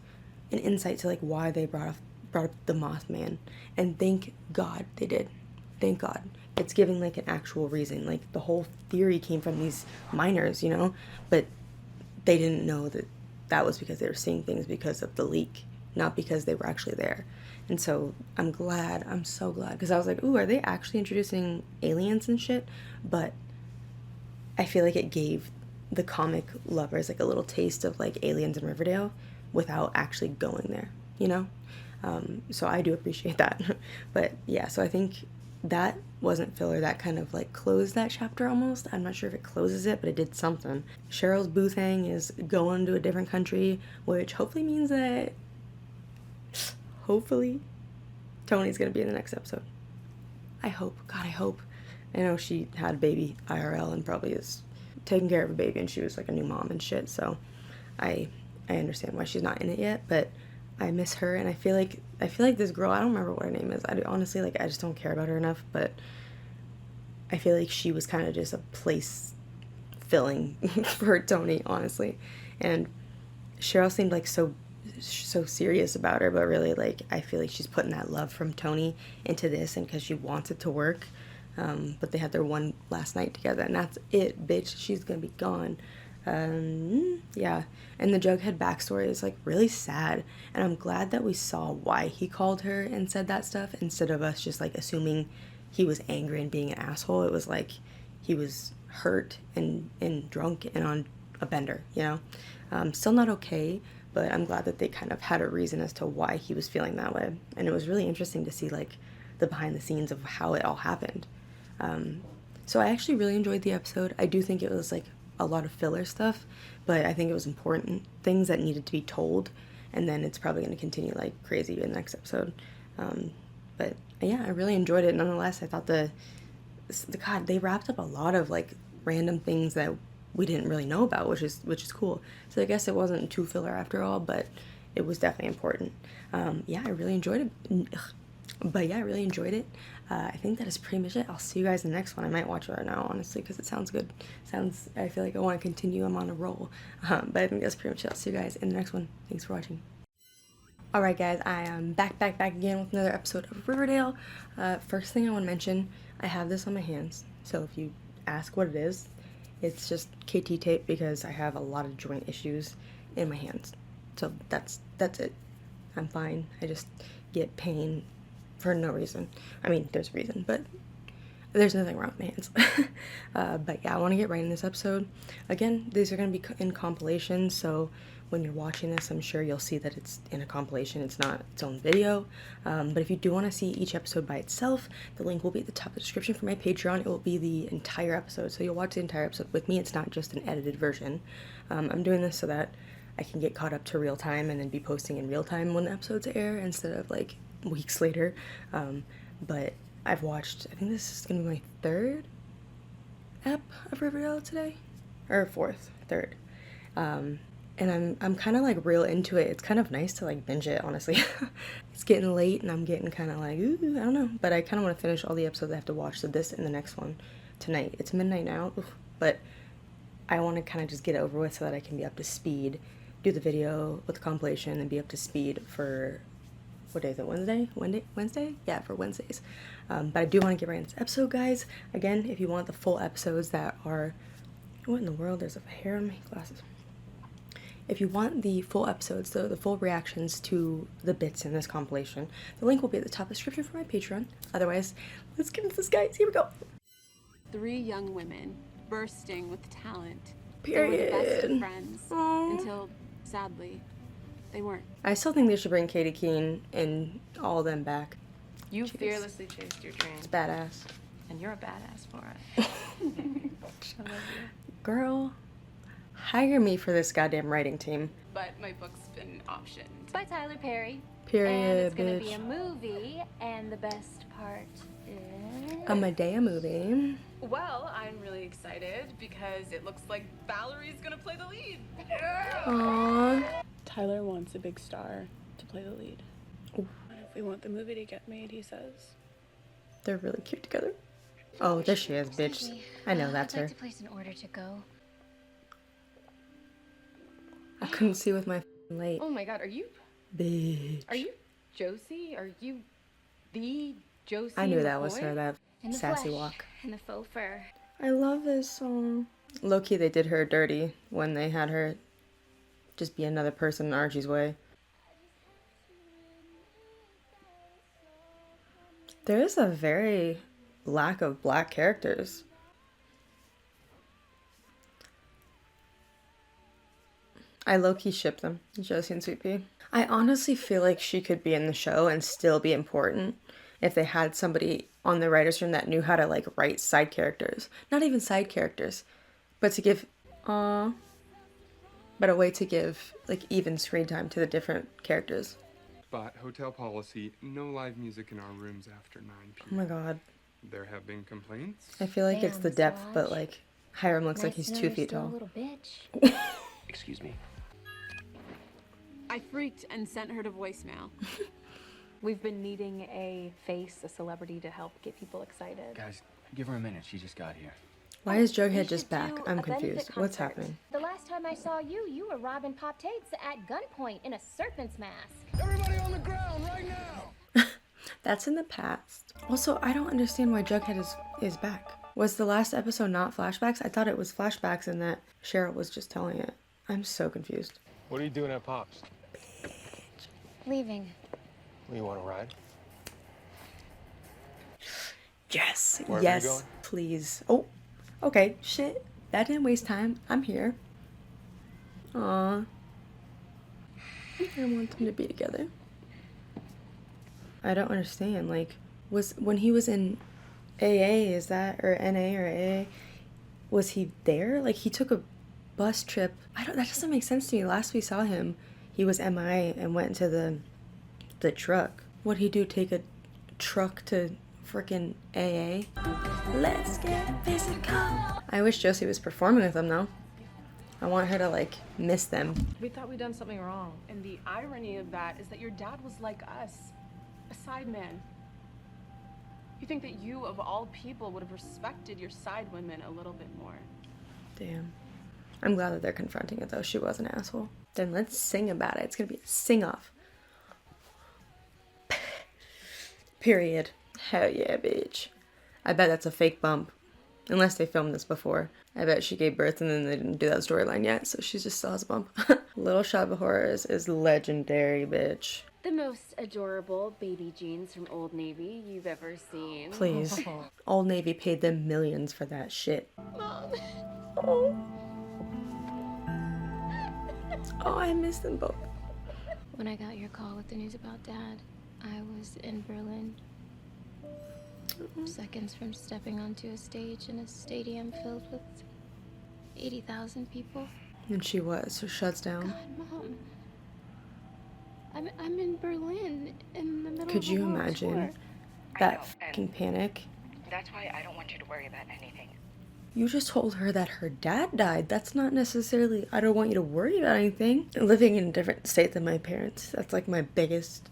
an insight to like why they brought up the Mothman, and thank God they did. Thank God. It's giving like an actual reason. Like the whole theory came from these miners, you know, but they didn't know that that was because they were seeing things because of the leak, not because they were actually there. And so I'm so glad, because I was like, ooh, are they actually introducing aliens and shit? But I feel like it gave the comic lovers like a little taste of like aliens in Riverdale without actually going there, you know? So I do appreciate that. But yeah, so I think that wasn't filler. That kind of like closed that chapter almost. I'm not sure if it closes it, but it did something. Cheryl's boo thing is going to a different country, which hopefully means that hopefully Tony's gonna be in the next episode. I hope. God, I hope. I know she had a baby IRL and probably is taking care of a baby, and she was like a new mom and shit, so I understand why she's not in it yet, but I miss her. And I feel like this girl, I don't remember what her name is. I honestly, like, I just don't care about her enough, but I feel like she was kind of just a place filling for Tony, honestly. And Cheryl seemed like so serious about her, but really, like, I feel like she's putting that love from Tony into this, and because she wants it to work. But they had their one last night together, and that's it, bitch. She's gonna be gone. Yeah. And the Jughead backstory is like really sad, and I'm glad that we saw why he called her and said that stuff, instead of us just like assuming he was angry and being an asshole. It was like he was hurt and drunk and on a bender, you know? Still not okay, but I'm glad that they kind of had a reason as to why he was feeling that way. And it was really interesting to see like the behind the scenes of how it all happened. So I actually really enjoyed the episode. I do think it was like a lot of filler stuff, but I think it was important things that needed to be told, and then it's probably going to continue like crazy in the next episode. But yeah, I really enjoyed it. Nonetheless, I thought God, they wrapped up a lot of like random things that we didn't really know about, which is cool. So I guess it wasn't too filler after all, but it was definitely important. Yeah, I really enjoyed it. But yeah, I really enjoyed it. I think that is pretty much it. I'll see you guys in the next one. I might watch it right now, honestly, because it sounds good. I feel like I want to continue. I'm on a roll. But I think that's pretty much it. I'll see you guys in the next one. Thanks for watching. Alright guys, I am back again with another episode of Riverdale. First thing I want to mention, I have this on my hands. So if you ask what it is, it's just KT tape, because I have a lot of joint issues in my hands. So that's it. I'm fine. I just get pain for no reason. I mean, there's a reason, but there's nothing wrong with my hands. But yeah, I want to get right in this episode. Again, these are going to be in compilations, so when you're watching this, I'm sure you'll see that it's in a compilation. It's not its own video. But if you do want to see each episode by itself, the link will be at the top of the description for my Patreon. It will be the entire episode, so you'll watch the entire episode with me. It's not just an edited version. I'm doing this so that I can get caught up to real time and then be posting in real time when the episodes air, instead of like weeks later. But I've watched, I think this is gonna be my third ep of Riverdale today, or third. And I'm kind of like real into it. It's kind of nice to like binge it, honestly. It's getting late and I'm getting kind of like, ooh, I don't know, but I kind of want to finish all the episodes I have to watch, so this and the next one tonight. It's midnight now, but I want to kind of just get it over with so that I can be up to speed, do the video with the compilation, and be up to speed for, what day is it, Wednesday? Yeah, for Wednesdays. But I do want to get right into this episode, guys. Again, if you want the full episodes that are, what in the world, there's a hair on my glasses. If you want the full episodes, the full reactions to the bits in this compilation, the link will be at the top of the description for my Patreon. Otherwise, let's get into this, guys. Here we go. 3 young women bursting with talent. Period. They were the best of friends. Aww. Until, sadly, they weren't. I still think they should bring Katie Keene and all of them back. You fearlessly chased your dreams. It's badass. And you're a badass for it. I love you. Girl, hire me for this goddamn writing team. But my book's been optioned. By Tyler Perry. Period, And it's gonna bitch. be a movie, and the best part A Medea movie. Well, I'm really excited because it looks like Valerie's gonna play the lead. Aww. Tyler wants a big star to play the lead. Ooh. If we want the movie to get made, he says. They're really cute together. Oh, there she is, bitch. I know that's her. I'd like to place an order to go. I couldn't see with my f***ing light. Oh my god, are you Bitch. Josie? Are you the Josie? I knew that was her, that In the sassy flesh, walk. and the faux fur. I love this song. Low-key, they did her dirty when they had her just be another person in Archie's way. There is a very lack of black characters. I low-key ship them, Josie and Sweet Pea. I honestly feel like she could be in the show and still be important if they had somebody on the writer's room that knew how to like write side characters. Not even side characters, but to give, but a way to give like even screen time to the different characters. But hotel policy, no live music in our rooms after 9 p.m. Oh my god. There have been complaints? I feel like it's the depth, but like Hiram looks like he's 2 feet tall. Little bitch. Excuse me. I freaked and sent her to voicemail. We've been needing a face, a celebrity to help get people excited. Guys, give her a minute. She just got here. Why is Jughead just back? I'm a benefit confused. What's concert. happening? The last time I saw you, you were robbing Pop Tates at gunpoint in a serpent's mask. Everybody on the ground right now! That's in the past. Also, I don't understand why Jughead is back. Was the last episode not flashbacks? I thought it was flashbacks and that Cheryl was just telling it. I'm so confused. What are you doing at Pop's? Leaving. You want to ride? Yes, Wherever you're yes, going? please. Oh, okay, shit. That didn't waste time. I'm here. Aww. I want them to be together. I don't understand. Like, was when he was in AA, is that, or NA or AA, was he there? Like, he took a bus trip. That doesn't make sense to me. Last we saw him, he was MIA and went to the truck. What'd he do? Take a truck to frickin' AA? Let's get physical. I wish Josie was performing with them though. I want her to like miss them. We thought we'd done something wrong. And the irony of that is that your dad was like us, a side man. You think that you, of all people, would have respected your side women a little bit more. Damn. I'm glad that they're confronting it though. She was an asshole. Then let's sing about it. It's gonna be a sing-off. Period. Hell yeah, bitch. I bet that's a fake bump. Unless they filmed this before. I bet she gave birth and then they didn't do that storyline yet, so she just still has a bump. Little Shop of Horrors is legendary, bitch. The most adorable baby jeans from Old Navy you've ever seen. Please. Old Navy paid them millions for that shit. Mom. Oh. Oh, I miss them both. When I got your call with the news about Dad, I was in Berlin. Seconds from stepping onto a stage in a stadium filled with 80,000 people. And she was, so shuts down. God, Mom. I'm in Berlin in the middle Could of you a world imagine tour. that fucking panic? That's why I don't want you to worry about anything. You just told her that her dad died. That's not necessarily, I don't want you to worry about anything. Living in a different state than my parents, that's like my biggest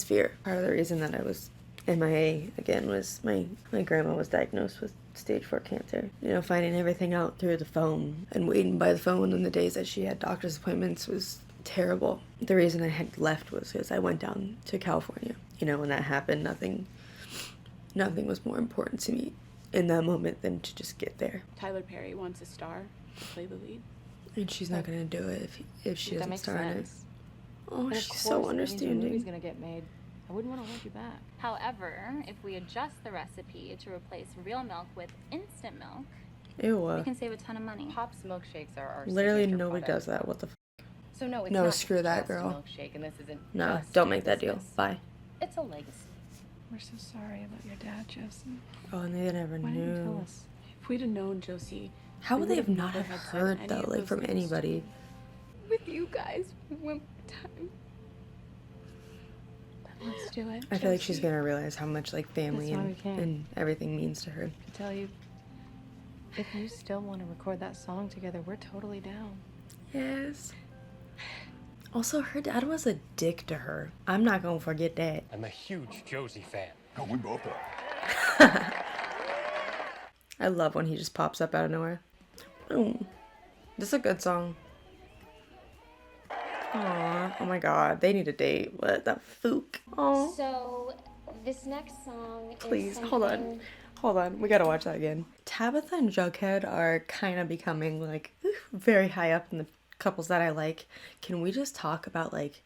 fear. Part of the reason that I was MIA again was my grandma was diagnosed with stage 4 cancer. You know, finding everything out through the phone and waiting by the phone on the days that she had doctor's appointments was terrible. The reason I had left was because I went down to California. You know, when that happened, nothing was more important to me in that moment than to just get there. Tyler Perry wants a star to play the lead. And she's not gonna do it if she That doesn't makes star in it. sense. Oh, And of she's course, so that means your understanding. movie's gonna get made. I wouldn't want to hold you back. However, if we adjust the recipe to replace real milk with instant milk, Ew. we can save a ton of money. Pop's milkshakes are our Literally signature nobody product. does that. What the So no, it's No, not screw that, just a girl. milkshake, and this isn't No, just don't make that deal. business. Bye. It's a legacy. We're so sorry about your dad, Josie. Oh, and they never Why didn't you tell knew. us? If we'd have known, Josie, How we would they have would've not never have had said heard any though, of like those from things. anybody? With you guys one time. Let's do it. I feel like she's gonna realize how much like family That's why we can. and everything means to her. I tell you, if you still want to record that song together, we're totally down. Yes. Also, her dad was a dick to her. I'm not gonna forget that. I'm a huge Josie fan. Oh, we both are. I love when he just pops up out of nowhere. Boom. This is a good song. Aw, oh my god, they need a date. What the fook? Oh. So, this next song Please, is something... hold on. Hold on, we gotta watch that again. Tabitha and Jughead are kind of becoming like very high up in the couples that I like. Can we just talk about like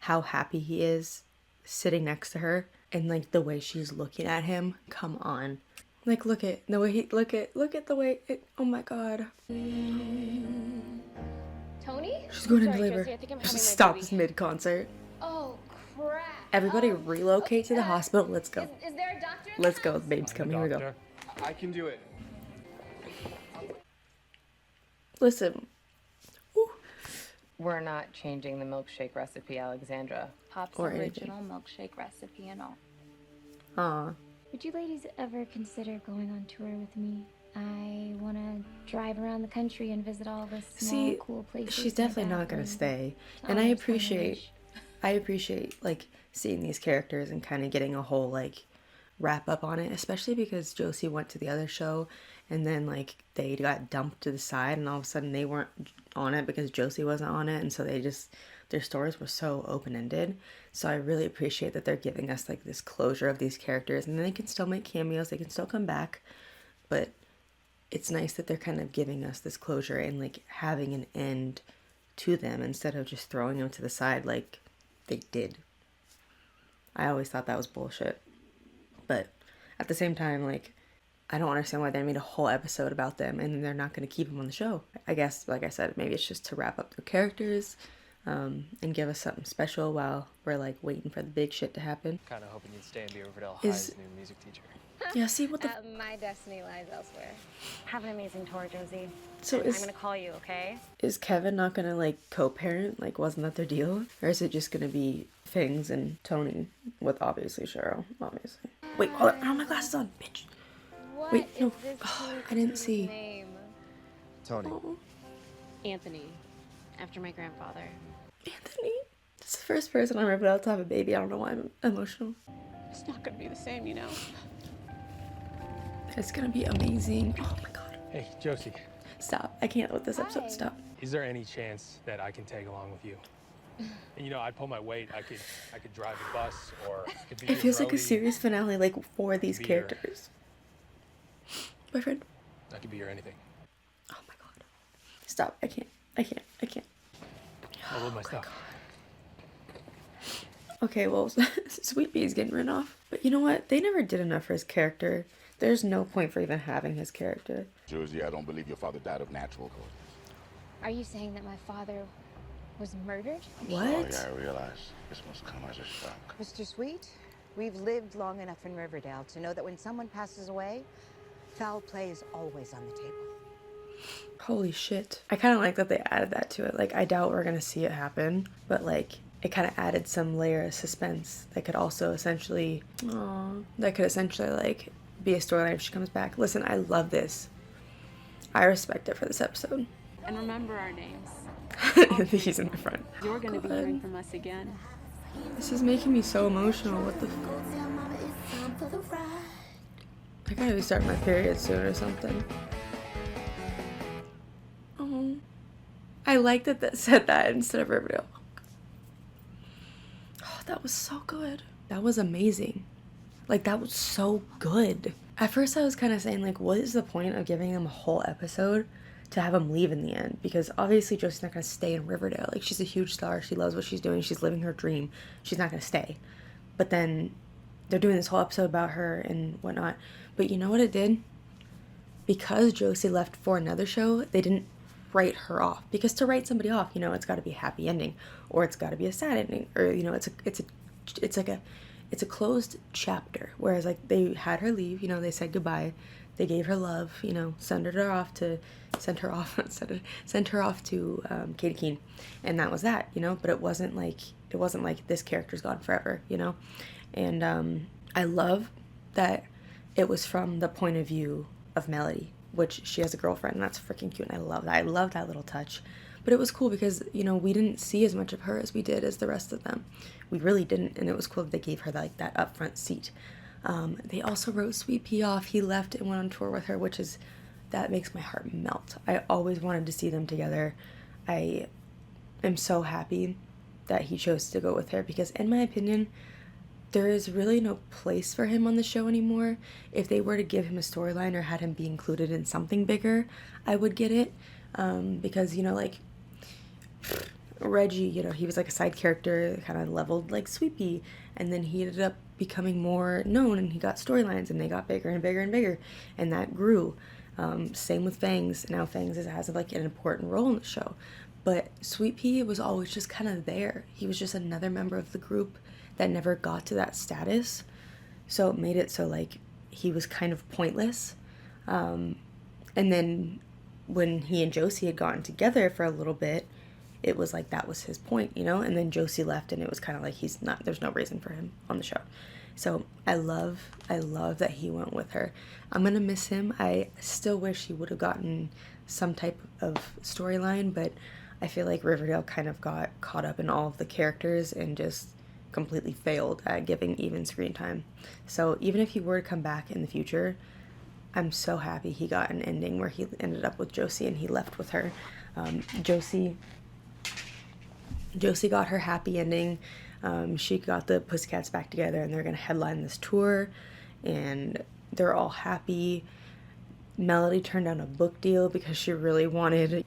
how happy he is sitting next to her and like the way she's looking at him? Come on. Like look at the way he look at the way it, oh my god. Tony? She's going into Sorry, labor. Josie, I think I'm having my Just stop baby. this mid-concert. Oh, crap. Everybody relocate to the hospital. Let's go. Is there a doctor in Let's go. The baby's coming. Here we go. I can do it. Listen. We're not changing the milkshake recipe, Alexandra. Pop's Or original milkshake recipe and all. Aw. Would you ladies ever consider going on tour with me? I want to drive around the country and visit all the small, See, cool places. she's definitely not gonna stay. And I appreciate like seeing these characters and kind of getting a whole like wrap up on it, especially because Josie went to the other show and then like they got dumped to the side and all of a sudden they weren't on it because Josie wasn't on it, and so they just, their stories were so open-ended. So I really appreciate that they're giving us like this closure of these characters, and then they can still make cameos, they can still come back, but it's nice that they're kind of giving us this closure and like having an end to them instead of just throwing them to the side like they did. I always thought that was bullshit. But at the same time, like, I don't understand why they made a whole episode about them and then they're not going to keep them on the show. I guess, like I said, maybe it's just to wrap up their characters and give us something special while we're like waiting for the big shit to happen. Kind of hoping you'd stay and be Riverdale High's new music teacher. Yeah, see what the... My destiny lies elsewhere. Have an amazing tour, Josie. So And is- I'm gonna call you, okay? Is Kevin not going to like co-parent? Like, wasn't that their deal? Or is it just going to be Fangs and Tony with obviously Cheryl, obviously. Wait, hold on, I don't have my glasses on, bitch. What Wait, is no. this I didn't see. name? Tony. Anthony, after my grandfather. Anthony? It's the first person on Riverdale to have a baby. I don't know why I'm emotional. It's not gonna be the same, you know. It's gonna be amazing. Oh my god. Hey, Josie. Stop. I can't let this episode stop. Is there any chance that I can tag along with you? And you know, I'd pull my weight. I could drive the bus, or could be It your feels like a roadie. series finale, like for these Be your- characters. Boyfriend. I could be your anything. Stop. I can't. I'll load my stuff. Okay, well, Sweet Bee's getting rid off. But you know what? They never did enough for his character. There's no point for even having his character. Josie, I don't believe your father died of natural causes. Are you saying that my father was murdered? What? Oh, yeah, I realize this must come as a shock. Mr. Sweet, we've lived long enough in Riverdale to know that when someone passes away, foul play is always on the table. Holy shit. I kind of like that they added that to it. Like, I doubt we're gonna see it happen, but like, it kind of added some layer of suspense that could also essentially, like be a storyline if she comes back. Listen, I love this. I respect it for this episode. And remember our names. He's in the front. You're gonna be God. hearing from us again. This is making me so emotional. What the I gotta be starting my period soon or something. Oh. I like that said that instead of Riverdale. Oh, that was so good. That was amazing. Like, that was so good. At first I was kind of saying, like, what is the point of giving them a whole episode to have them leave in the end? Because obviously Josie's not going to stay in Riverdale. Like, she's a huge star. She loves what she's doing. She's living her dream. She's not going to stay. But then they're doing this whole episode about her and whatnot. But you know what it did? Because Josie left for another show, they didn't write her off. Because to write somebody off, you know, it's got to be a happy ending, or it's got to be a sad ending, or you know, it's like a it's a closed chapter, whereas like they had her leave, you know, they said goodbye, they gave her love, you know, sent her off to Katie Keene, and that was that, you know. But it wasn't like this character's gone forever, you know. And I love that it was from the point of view of Melody, which she has a girlfriend, and that's freaking cute, and I love that. I love that little touch. But it was cool because, you know, we didn't see as much of her as we did as the rest of them. We really didn't, and it was cool that they gave her like that upfront seat. They also wrote Sweet Pea off. He left and went on tour with her, that makes my heart melt. I always wanted to see them together. I am so happy that he chose to go with her because, in my opinion, there is really no place for him on the show anymore. If they were to give him a storyline or had him be included in something bigger, I would get it. Because, you know, like, Reggie, you know, he was like a side character, kind of leveled like Sweet Pea, and then he ended up becoming more known, and he got storylines, and they got bigger and bigger and bigger, and that grew. Same with Fangs. Now Fangs has like an important role in the show, but Sweet Pea was always just kind of there. He was just another member of the group that never got to that status, so it made it so like he was kind of pointless. And then when he and Josie had gotten together for a little bit, it was like that was his point, you know. And then Josie left, and it was kind of like there's no reason for him on the show. So I love that he went with her. I'm gonna miss him. I still wish he would have gotten some type of storyline, but I feel like Riverdale kind of got caught up in all of the characters and just completely failed at giving even screen time. So even if he were to come back in the future, I'm so happy he got an ending where he ended up with Josie and he left with her. Josie got her happy ending. She got the Pussycats back together, and they're gonna headline this tour, and they're all happy. Melody turned down a book deal because she really wanted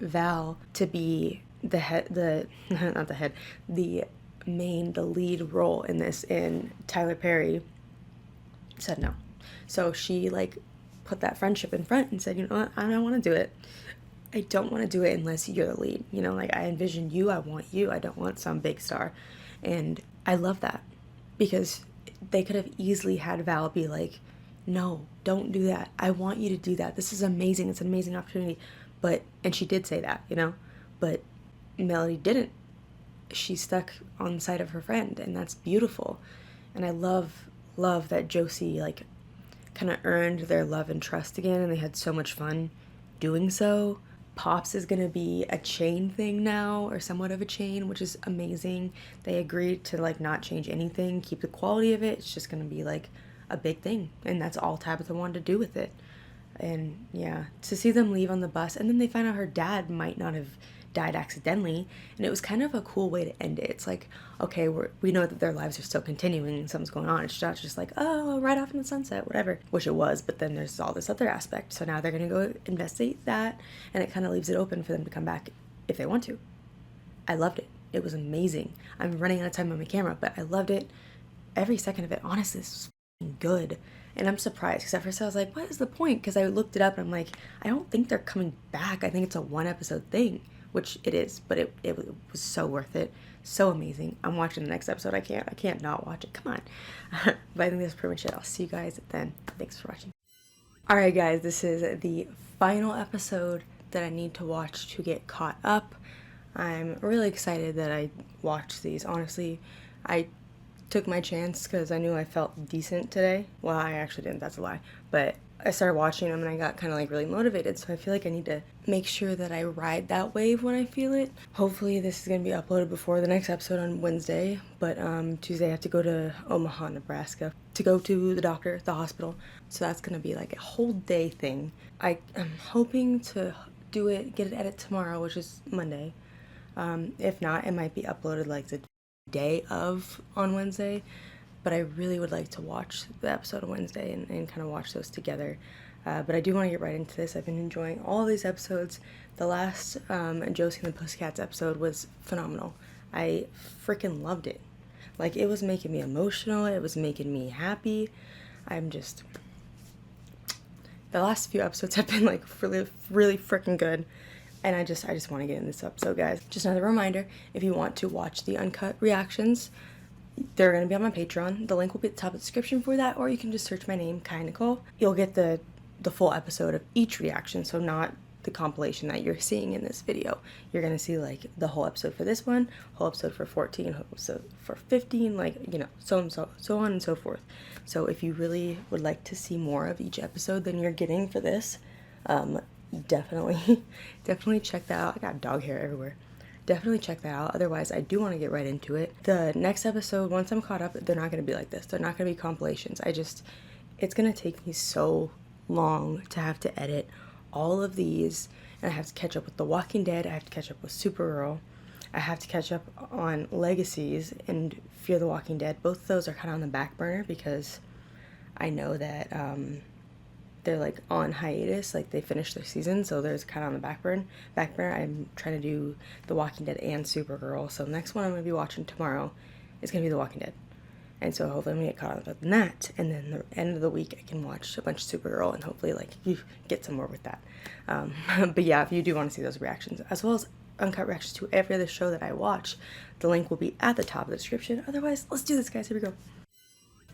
Val to be the lead role in this, and Tyler Perry said no. So she like put that friendship in front and said, you know what, I don't want to do it. I don't want to do it unless you're the lead. You know, like I envision you, I want you, I don't want some big star. And I love that because they could have easily had Val be like, no, don't do that. I want you to do that. This is amazing. It's an amazing opportunity. And she did say that, you know, but Melody didn't. She stuck on the side of her friend, and that's beautiful. And I love that Josie like kind of earned their love and trust again, and they had so much fun doing so. Pops is gonna be a chain thing now, or somewhat of a chain, which is amazing. They agreed to like not change anything, keep the quality of it. It's just gonna be like a big thing, and that's all Tabitha wanted to do with it. And yeah, to see them leave on the bus, and then they find out her dad might not have died accidentally, and it was kind of a cool way to end it. It's like, okay, we know that their lives are still continuing and something's going on. It's not just like, oh, right off in the sunset, whatever, which it was, but then there's all this other aspect. So now they're gonna go investigate that, and it kind of leaves it open for them to come back if they want to. I loved it. It was amazing. I'm running out of time on my camera, but I loved it. Every second of it, honestly, this was good. And I'm surprised, because at first I was like, what is the point? Because I looked it up and I'm like, I don't think they're coming back. I think it's a 1-episode thing, which it is, but it was so worth it. So amazing. I'm watching the next episode. I can't not watch it. Come on. But I think that's pretty much it. I'll see you guys then. Thanks for watching. Alright guys, this is the final episode that I need to watch to get caught up. I'm really excited that I watched these. Honestly, I took my chance because I knew I felt decent today. Well, I actually didn't, that's a lie. But I started watching them and I got kind of like really motivated, so I feel like I need to make sure that I ride that wave when I feel it. Hopefully this is going to be uploaded before the next episode on Wednesday, but Tuesday I have to go to Omaha, Nebraska to go to the doctor, the hospital, so that's going to be like a whole day thing. I'm hoping to do it, get it edited tomorrow, which is Monday. If not, it might be uploaded like the day of on Wednesday. But I really would like to watch the episode on Wednesday and kind of watch those together. But I do want to get right into this. I've been enjoying all these episodes. The last Josie and the Pussycats episode was phenomenal. I freaking loved it. Like, it was making me emotional. It was making me happy. The last few episodes have been like really, really freaking good. And I just want to get in this episode, guys. Just another reminder, if you want to watch the uncut reactions, they're going to be on my Patreon. The link will be at the top of the description for that, or you can just search my name, Kai Nicole. You'll get the full episode of each reaction, so not the compilation that you're seeing in this video. You're going to see like the whole episode for this one, whole episode for 14, whole episode for 15, like, you know, so on and so forth. So if you really would like to see more of each episode than you're getting for this, definitely check that out. I got dog hair everywhere. Definitely check that out. Otherwise, I do want to get right into it. The next episode, once I'm caught up, they're not going to be like this. They're not going to be compilations. It's going to take me so long to have to edit all of these, and I have to catch up with The Walking Dead. I have to catch up with Supergirl. I have to catch up on Legacies and Fear the Walking Dead. Both of those are kind of on the back burner because I know that they're like on hiatus, like they finished their season, so there's kind of on the back burner. I'm trying to do The Walking Dead and Supergirl, so the next one I'm going to be watching tomorrow is going to be The Walking Dead. And so hopefully I'm going to get caught up with that, and then the end of the week I can watch a bunch of Supergirl and hopefully like you get some more with that. But yeah, if you do want to see those reactions, as well as uncut reactions to every other show that I watch, the link will be at the top of the description. Otherwise, let's do this, guys. Here we go.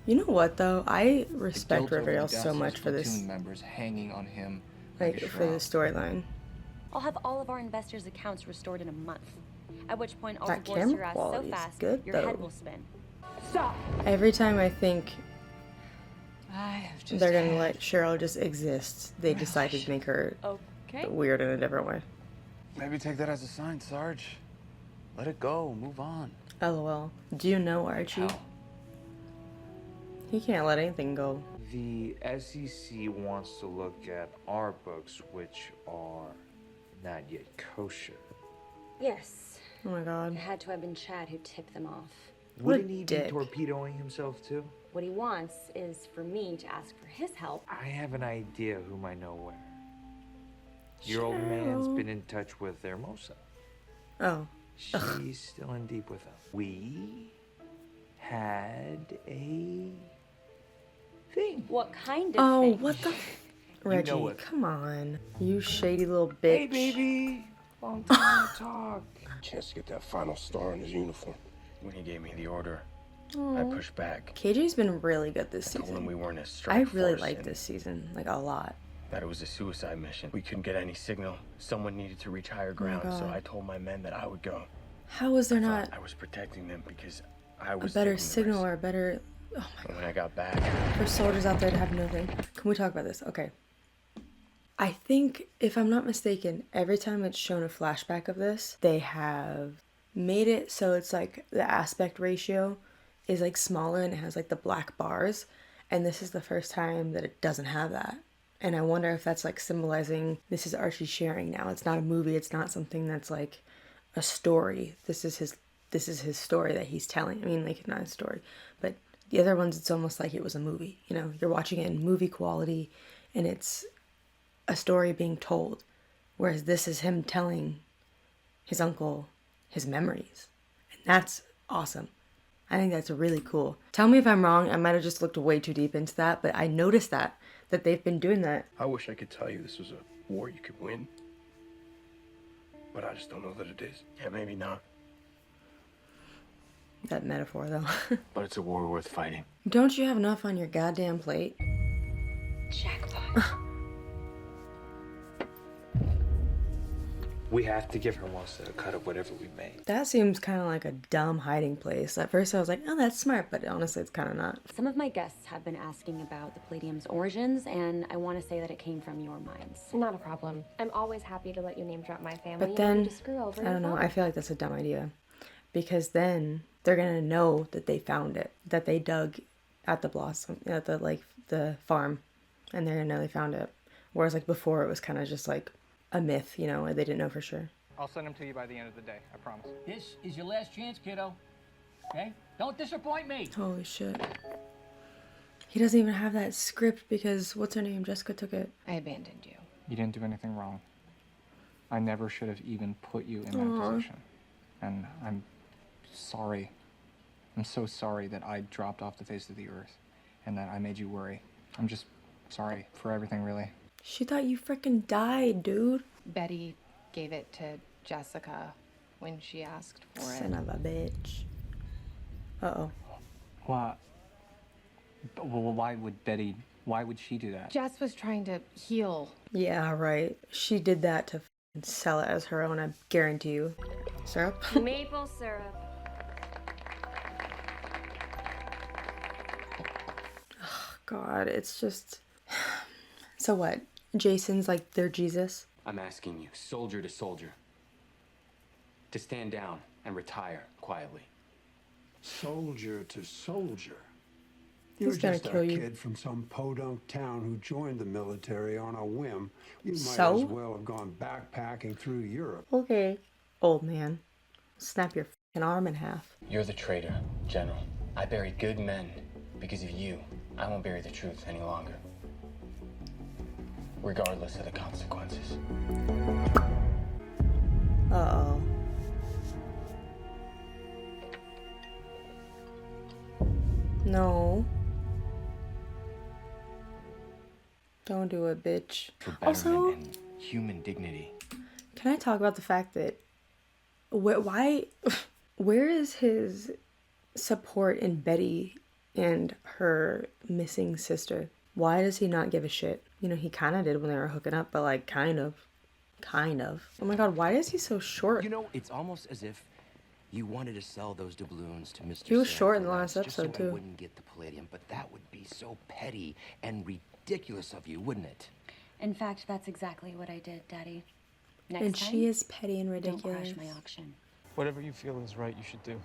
You know what though? I respect Riverdale so much for this. Members hanging on him like for the storyline. I'll have all of our investors' accounts restored in a month. At which point I'll That divorce your camera ass so quality is fast good, your though. head will spin. Stop! Every time I think I have just they're gonna let Cheryl just exist, they decide to make her weird in a different way. Maybe take that as a sign, Sarge. Let it go. Move on. LOL. Do you know Archie? He can't let anything go. The SEC wants to look at our books, which are not yet kosher. Yes. Oh my god. It had to have been Chad who tipped them off. Wouldn't he be torpedoing himself too? What he wants is for me to ask for his help. I have an idea whom I know where. Your old man's been in touch with Hermosa. Oh. She's still in deep with him. We had a thing. What kind of Oh, thing? what the? Reggie, know it. come on. You shady little bitch. Hey, baby. Long time to talk. Chance to get that final star on his uniform. When he gave me the order, Aw. I pushed back. KJ's been really good this I told him season. we weren't a I strike really force like and this season, like a lot. that it was a suicide mission. We couldn't get any signal. Someone needed to reach higher ground, so God. I told my men that I would go. How was there I not thought I was protecting them because I a was better taking the signal risk. or a better? Oh my And when I got back, For soldiers out there to have nothing. Can we talk about this? Okay. I think, if I'm not mistaken, every time it's shown a flashback of this, they have made it so it's like the aspect ratio is like smaller and it has like the black bars. And this is the first time that it doesn't have that. And I wonder if that's like symbolizing this is Archie sharing now. It's not a movie. It's not something that's like a story. This is his story that he's telling. I mean, like, not a story, but the other ones, it's almost like it was a movie. You know, you're watching it in movie quality and it's a story being told. Whereas this is him telling his uncle his memories. And that's awesome. I think that's really cool. Tell me if I'm wrong. I might have just looked way too deep into that, but I noticed that they've been doing that. I wish I could tell you this was a war you could win. But I just don't know that it is. yeah, maybe not. That metaphor, though. But it's a war worth fighting. Don't you have enough on your goddamn plate? Jackpot. We have to give Hermosa a cut of whatever we made. That seems kind of like a dumb hiding place. At first I was like, oh, that's smart, but honestly, it's kind of not. Some of my guests have been asking about the Palladium's origins, and I want to say that it came from your minds. Not a problem. I'm always happy to let you name drop my family. But then, and to screw over I don't know, I feel like that's a dumb idea. Because then they're going to know that they found it, that they dug at the blossom, at the, like, the farm, and they're going to know they found it. Whereas, like, before it was kind of just, like, a myth, you know, they didn't know for sure. I'll send them to you by the end of the day, I promise. This is your last chance, kiddo. Okay? Don't disappoint me. Holy shit. He doesn't even have that script because, what's her name? Jessica took it. I abandoned you. You didn't do anything wrong. I never should have even put you in that Aw. position. And I'm sorry. I'm so sorry that I dropped off the face of the earth and that I made you worry. I'm just sorry for everything, really. She thought you freaking died, dude. Betty gave it to Jessica when she asked for it. Son of a bitch. Uh-oh. Why? Well, why would she do that? Jess was trying to heal. Yeah, right. She did that to sell it as her own, I guarantee you. Syrup? Maple syrup. God, it's just... So what? Jason's like their Jesus? I'm asking you, soldier to soldier, to stand down and retire quietly. Soldier to soldier. You're He's gonna just kill a you. kid from some podunk town who joined the military on a whim. You might So? as well have gone backpacking through Europe. Okay. Old man. Snap your f***ing arm in half. You're the traitor, General. I buried good men. Because of you, I won't bury the truth any longer. Regardless of the consequences. Uh-oh. No. Don't do it, bitch. For betterment Also, and human dignity. can I talk about the fact that why where is his support in Betty and her missing sister? Why does he not give a shit? You know, he kind of did when they were hooking up, but like kind of. Oh my god, why is he so short? You know, it's almost as if you wanted to sell those doubloons to Mr. He was Sam short in for the less, last just so episode, I too. wouldn't get the palladium, but that would be so petty and ridiculous of you, wouldn't it? In fact, that's exactly what I did, Daddy. Next And time, she is petty and don't crash ridiculous. my auction. Whatever you feel is right, you should do.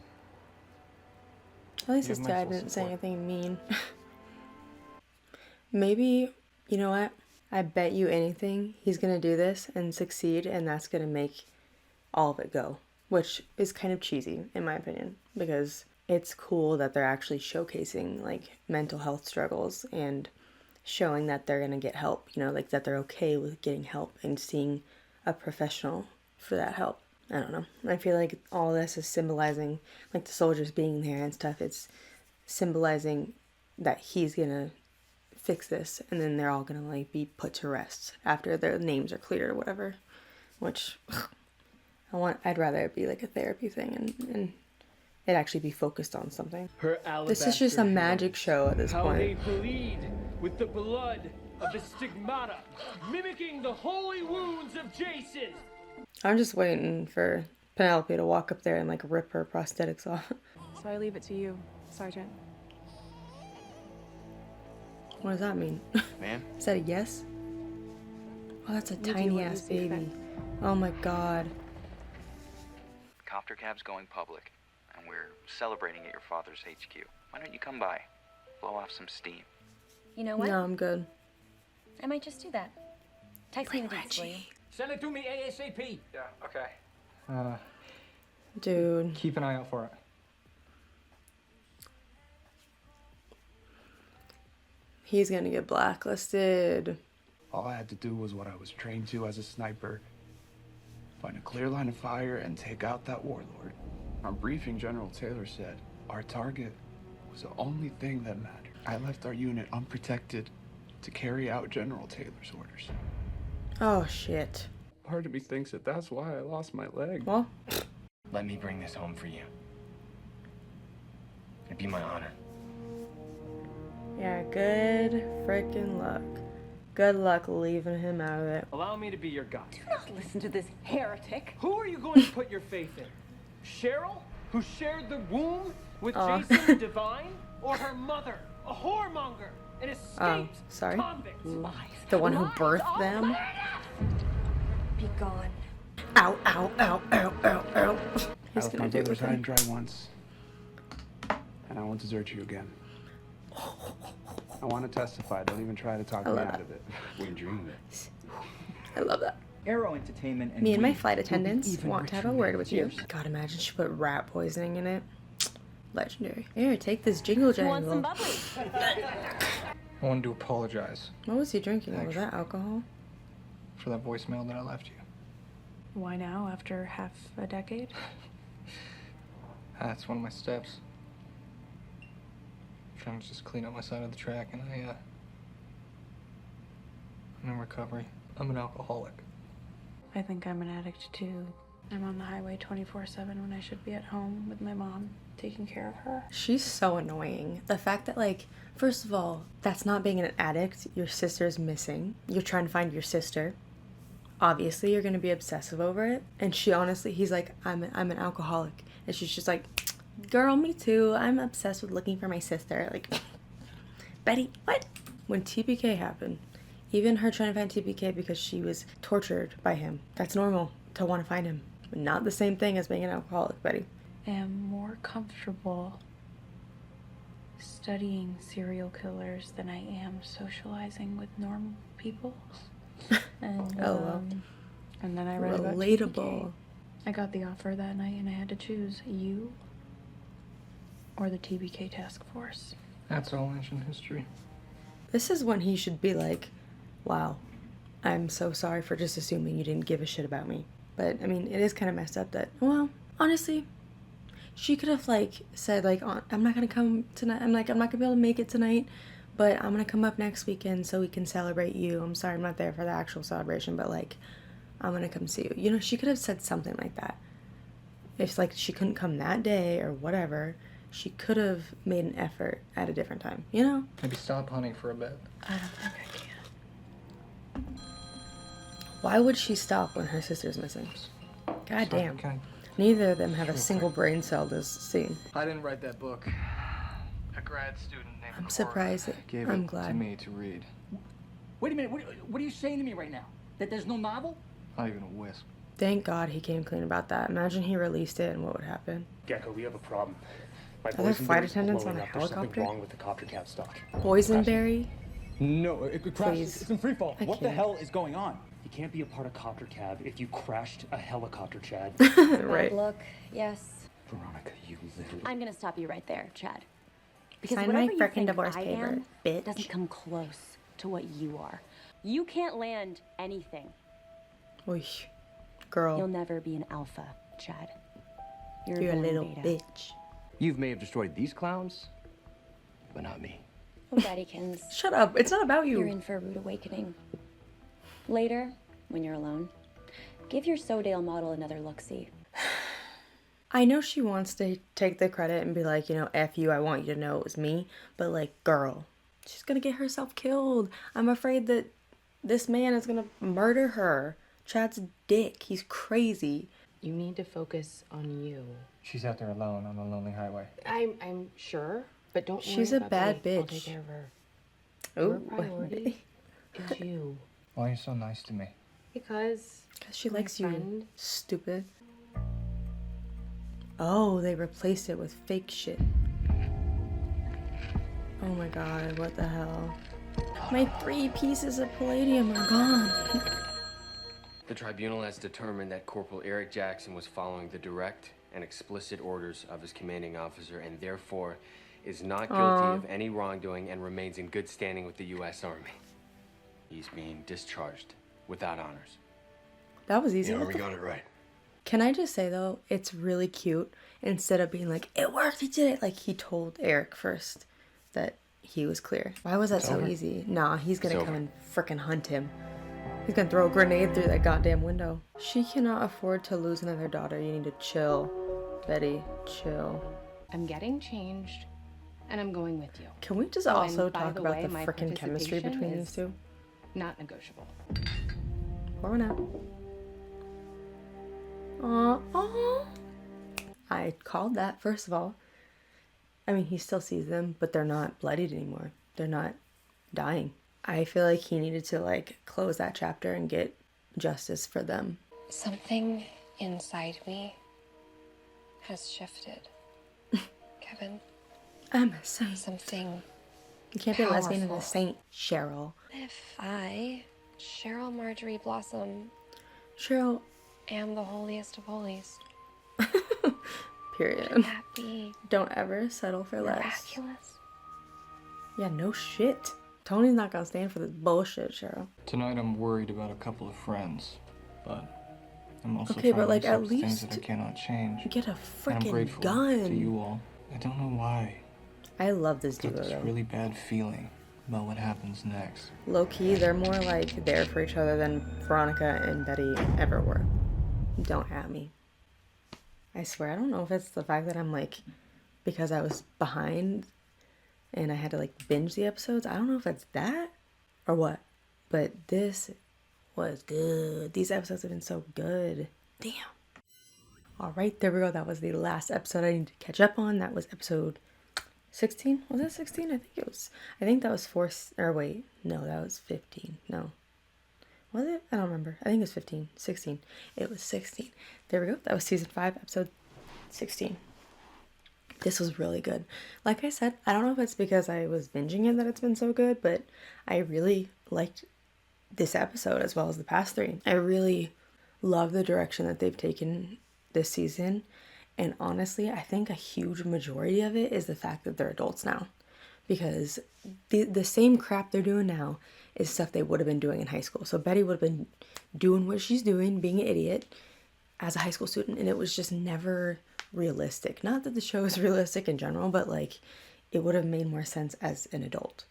At least You his have my dad full didn't say support. anything mean. Maybe, you know what? I bet you anything he's gonna do this and succeed, and that's gonna make all of it go. Which is kind of cheesy, in my opinion, because it's cool that they're actually showcasing like mental health struggles and showing that they're gonna get help, you know, like that they're okay with getting help and seeing a professional for that help. I don't know. I feel like all this is symbolizing, like the soldiers being there and stuff, it's symbolizing that he's gonna fix this, and then they're all gonna like be put to rest after their names are cleared or whatever. Which I'd rather it be like a therapy thing and it actually be focused on something. This is just a magic show at this How point. they bleed with the blood of the stigmata, mimicking the holy wounds of Jason. I'm just waiting for Penelope to walk up there and like rip her prosthetics off. So I leave it to you, Sergeant. What does that mean? Ma'am? Is that a yes? Oh, that's a do tiny what you ass see fit. baby. Oh my god. Copter cab's going public, and we're celebrating at your father's HQ. Why don't you come by? Blow off some steam. You know what? No, I'm good. I might just do that. Text me the dates, will you? Send it to me ASAP. Yeah, okay. Dude. Keep an eye out for it. He's gonna get blacklisted. All I had to do was what I was trained to as a sniper. Find a clear line of fire and take out that warlord. Our briefing, General Taylor said our target was the only thing that mattered. I left our unit unprotected to carry out General Taylor's orders. Oh shit. Part of me thinks that that's why I lost my leg. Well, Let me bring this home for you. It'd be my honor. yeah, good freaking luck. Good luck leaving him out of it. Allow me to be your guide. Do not listen to this heretic. Who are you going to put your faith in? Cheryl, who shared the womb with Aw. Jason Divine? Or her mother, a whoremonger, an escaped sorry. convict? The one who birthed them. Be gone. Ow, ow, ow, ow, ow, ow. I He's left gonna my do it brother's with high him. and dry once, and I won't desert you again. I want to testify. Don't even try to talk I me love out that. of it. We dream it. I love that. Aero Entertainment and Me and my we flight will be attendants even want to have richer a word now. with you. Cheers. God, imagine she put rat poisoning in it. Legendary. Here, take this jingle jangle. I wanted to apologize What was he drinking? Was that alcohol? for that voicemail that I left you. Why now, after half a decade? That's one of my steps. Trying to just clean up my side of the track, and I'm in recovery. I'm an alcoholic. I think I'm an addict too. I'm on the highway 24/7 when I should be at home with my mom, taking care of her. She's so annoying. The fact that, like, first of all, that's not being an addict. Your sister's missing. You're trying to find your sister. Obviously, you're gonna be obsessive over it. And she honestly, he's like, I'm an alcoholic. And she's just like, girl, me too. I'm obsessed with looking for my sister. Like, Betty, what? When TPK happened, even her trying to find TPK because she was tortured by him, that's normal to want to find him. But not the same thing as being an alcoholic, Betty. I am more comfortable studying serial killers than I am socializing with normal people. And, and then I read about relatable. TPK. I got the offer that night and I had to choose you or the TBK task force. That's all ancient history. This is when he should be like, wow, I'm so sorry for just assuming you didn't give a shit about me. But, I mean, it is kind of messed up that, well, honestly, she could have, like, said, like, I'm not going to come tonight. I'm not going to be able to make it tonight, but I'm going to come up next weekend so we can celebrate you. I'm sorry I'm not there for the actual celebration, but, like, I'm going to come see you. You know, she could have said something like that. If, like, she couldn't come that day or whatever, she could have made an effort at a different time, you know? Maybe stop hunting for a bit. I don't think I can. Why would she stop when her sister's missing? God damn. Neither of them have a single brain cell to see. I didn't write that book. A grad student named I'm surprised. gave I'm it glad. to me to read. Wait a minute, what are you saying to me right now? That there's no novel? Not even a wisp. Thank God he came clean about that. Imagine he released it and what would happen. Gecko, we have a problem. My Are there flight attendants on a There's something helicopter? wrong with the copter cat stock. Boysenberry? No, it crashed. Please. It's in free fall. I What the can't. hell is going on? You can't be a part of Copter Cab if you crashed a helicopter, Chad. Right. Look, yes. Veronica, you literally... I'm gonna stop you right there, Chad. Because Sign whatever my you frickin' think divorce I paper, am bitch. doesn't come close to what you are. You can't land anything. Oish. Girl. You'll never be an alpha, Chad. You're You're a born little beta. bitch. You may have destroyed these clowns, but not me. Well, Bettykins. Shut up. It's not about you. You're in for a rude awakening. Later, when you're alone, give your Sodale model another look-see. I know she wants to take the credit and be like, you know, F you, I want you to know it was me. But, like, girl, she's gonna get herself killed. I'm afraid that this man is gonna murder her. Chad's a dick. He's crazy. You need to focus on you. She's out there alone on the lonely highway. I'm sure, but don't worry She's a about bad me. I'll bitch. take care of her. Ooh, Your priority is you. Why are you so nice to me? Because she my likes you. friend. Stupid. Oh, they replaced it with fake shit. Oh my god, what the hell? My 3 pieces of palladium are gone. The tribunal has determined that Corporal Eric Jackson was following the direct and explicit orders of his commanding officer and therefore is not guilty of any wrongdoing and remains in good standing with the U.S. Army. He's being discharged without honors. That was easy. The What Army the got it right. Can I just say though, it's really cute. Instead of being like, it worked, he did it. Like he told Eric first that he was clear. Why was that It's so over. easy? Nah, he's gonna It's come over. and frickin' hunt him. He's gonna throw a grenade through that goddamn window. She cannot afford to lose another daughter. You need to chill, Betty. Chill. I'm getting changed, and I'm going with you. Can we just Oh, also and by talk the about way, the my frickin' chemistry participation between is these two? Not negotiable. Pour one out. Aww. I called that, first of all. I mean, he still sees them, but they're not bloodied anymore. They're not dying. I feel like he needed to, like, close that chapter and get justice for them. Something inside me has shifted. Kevin. I'm a saint. Something. You can't be a lesbian and a powerful. saint, Cheryl. If I, Cheryl Marjorie Blossom, Cheryl. am the holiest of holies. Period. Could that be Don't ever settle for less. miraculous? Yeah, no shit. Tony's not gonna stand for this bullshit, Cheryl. Tonight I'm worried about a couple of friends, but I'm also Okay, trying but, to like, at accept things least that I cannot change. get a And frickin' I'm grateful gun. to you all. I don't know why. I love this I got duo, this though. really bad feeling about what happens next. Low-key, they're more, like, there for each other than Veronica and Betty ever were. Don't at me. I swear, I don't know if it's the fact that I'm like, because I was behind and I had to like binge the episodes. I don't know if it's that or what, but this was good. These episodes have been so good. Damn. All right, there we go. That was the last episode I need to catch up on. That was episode 16. Was it 16? I think it was. I think that was 4. Or wait, no, that was 15. No. Was it? I don't remember. I think it was 15. 16. It was 16. There we go. That was season 5, episode 16. This was really good. Like I said, I don't know if it's because I was binging it that it's been so good, but I really liked this episode as well as the past 3. I really love the direction that they've taken this season. And honestly, I think a huge majority of it is the fact that they're adults now. Because the same crap they're doing now is stuff they would have been doing in high school. So Betty would have been doing what she's doing, being an idiot as a high school student. And it was just never realistic. Not that the show is realistic in general, but like it would have made more sense as an adult.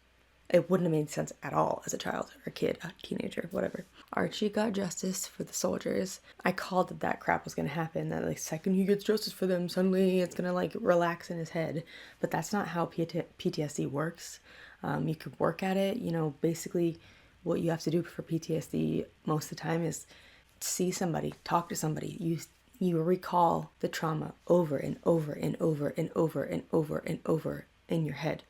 It wouldn't have made sense at all as a child or a kid, a teenager, whatever. Archie got justice for the soldiers. I called that crap was going to happen. That like second he gets justice for them, suddenly it's going to like relax in his head. But that's not how PTSD works. You could work at it. You know, basically what you have to do for PTSD most of the time is see somebody, talk to somebody. You recall the trauma over and over and over and over and over and over in your head.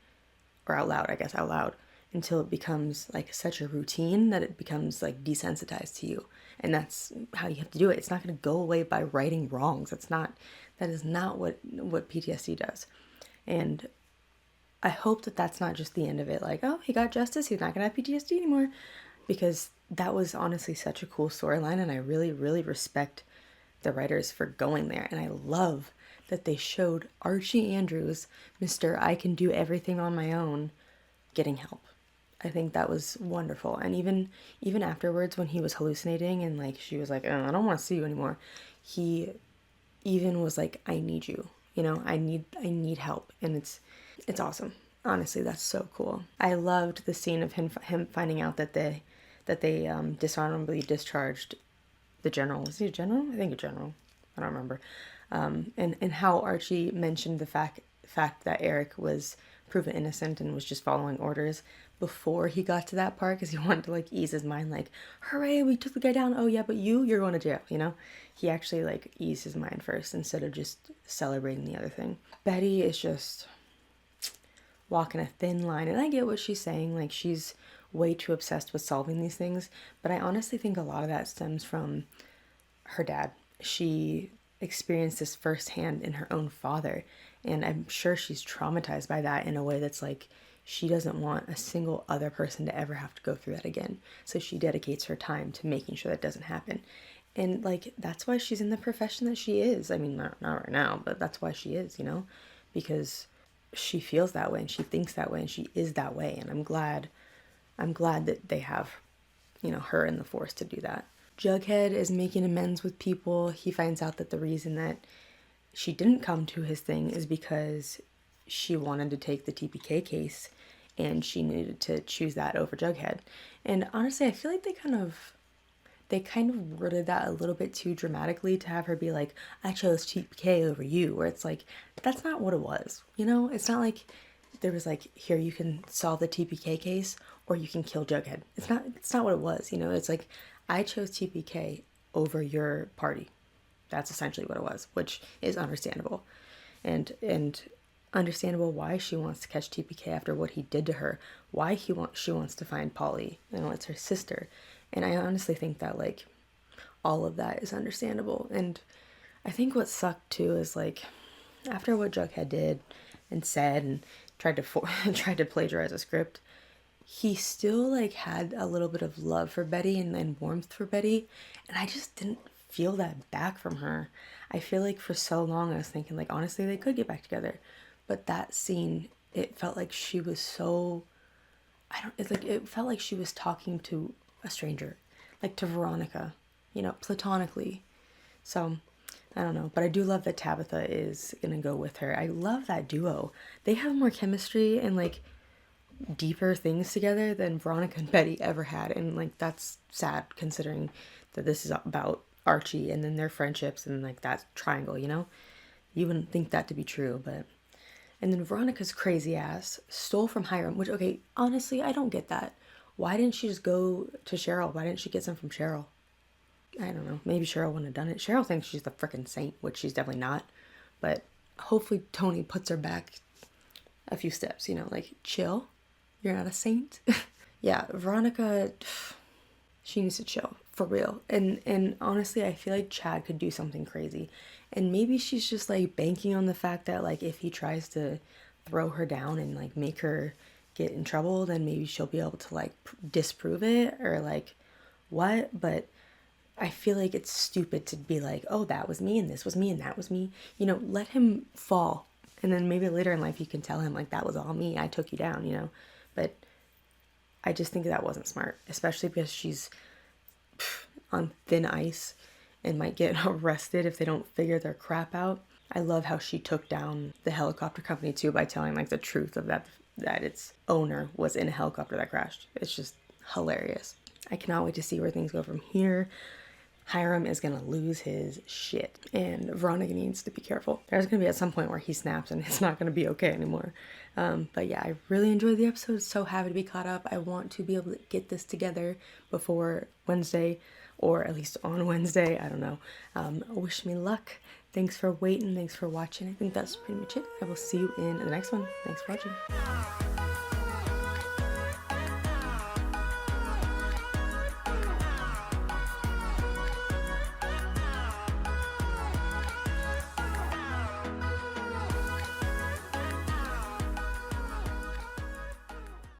Or out loud, I guess, out loud. Until it becomes like such a routine that it becomes like desensitized to you. And that's how you have to do it. It's not going to go away by righting wrongs. That is not what PTSD does. And I hope that that's not just the end of it. Like, oh, he got justice. He's not going to have PTSD anymore. Because that was honestly such a cool storyline. And I really, really respect the writers for going there. And I love that they showed Archie Andrews, Mr. I can do everything on my own, getting help. I think that was wonderful. And even afterwards when he was hallucinating and like she was like, oh, I don't want to see you anymore, he even was like, I need you. You know, I need help. And it's awesome. Honestly, that's so cool. I loved the scene of him finding out that they dishonorably discharged the general. Was he a general? I think a general. I don't remember. And how Archie mentioned the fact that Eric was proven innocent and was just following orders before he got to that part because he wanted to like ease his mind, like, hooray, we took the guy down. Oh yeah, but you're going to jail, you know? He actually like eased his mind first instead of just celebrating the other thing. Betty is just walking a thin line, and I get what she's saying, like she's way too obsessed with solving these things, but I honestly think a lot of that stems from her dad. She experienced this firsthand in her own father, and I'm sure she's traumatized by that in a way that's like she doesn't want a single other person to ever have to go through that again. So she dedicates her time to making sure that doesn't happen. And like that's why she's in the profession that she is. I mean, not right now, but that's why she is, you know, because she feels that way and she thinks that way and she is that way. And I'm glad that they have, you know, her in the force to do that. Jughead is making amends with people. He finds out that the reason that she didn't come to his thing is because she wanted to take the TPK case and she needed to choose that over Jughead. And honestly, I feel like they kind of worded that a little bit too dramatically to have her be like, I chose TPK over you, where it's like, that's not what it was. You know, it's not like there was like, here, you can solve the TPK case or you can kill Jughead. It's not what it was. You know, it's like, I chose TPK over your party. That's essentially what it was, which is understandable. And understandable why she wants to catch TPK after what he did to her, why she wants to find Polly. You know, it's her sister. And I honestly think that like all of that is understandable. And I think what sucked too is like after what Jughead did and said and tried to plagiarize a script, he still like had a little bit of love for Betty and warmth for Betty, and I just didn't feel that back from her. I feel like for so long I was thinking like honestly they could get back together, but that scene, it felt like she was so, it felt like she was talking to a stranger, like to Veronica, you know, platonically. So I don't know, but I do love that Tabitha is gonna go with her. I love that duo. They have more chemistry and like deeper things together than Veronica and Betty ever had, and like that's sad considering that this is about Archie and then their friendships and like that triangle, you know? You wouldn't think that to be true, but... And then Veronica's crazy ass stole from Hiram, which, okay, honestly, I don't get that. Why didn't she just go to Cheryl? Why didn't she get some from Cheryl? I don't know. Maybe Cheryl wouldn't have done it. Cheryl thinks she's the freaking saint, which she's definitely not. But hopefully Tony puts her back a few steps, you know, like, chill. You're not a saint. Yeah, Veronica, she needs to chill, for real. And honestly, I feel like Chad could do something crazy. And maybe she's just, like, banking on the fact that, like, if he tries to throw her down and, like, make her get in trouble, then maybe she'll be able to, like, disprove it or, like, what? But I feel like it's stupid to be like, oh, that was me and this was me and that was me. You know, let him fall. And then maybe later in life you can tell him, like, that was all me. I took you down, you know. But I just think that wasn't smart, especially because she's on thin ice and might get arrested if they don't figure their crap out. I love how she took down the helicopter company too by telling like the truth of that its owner was in a helicopter that crashed. It's just hilarious. I cannot wait to see where things go from here. Hiram is gonna lose his shit and Veronica needs to be careful. There's gonna be at some point where he snaps and it's not gonna be okay anymore. But yeah, I really enjoyed the episode. So happy to be caught up. I want to be able to get this together before Wednesday, or at least on Wednesday. I don't know. Wish me luck. Thanks for waiting. Thanks for watching. I think that's pretty much it. I will see you in the next one. Thanks for watching.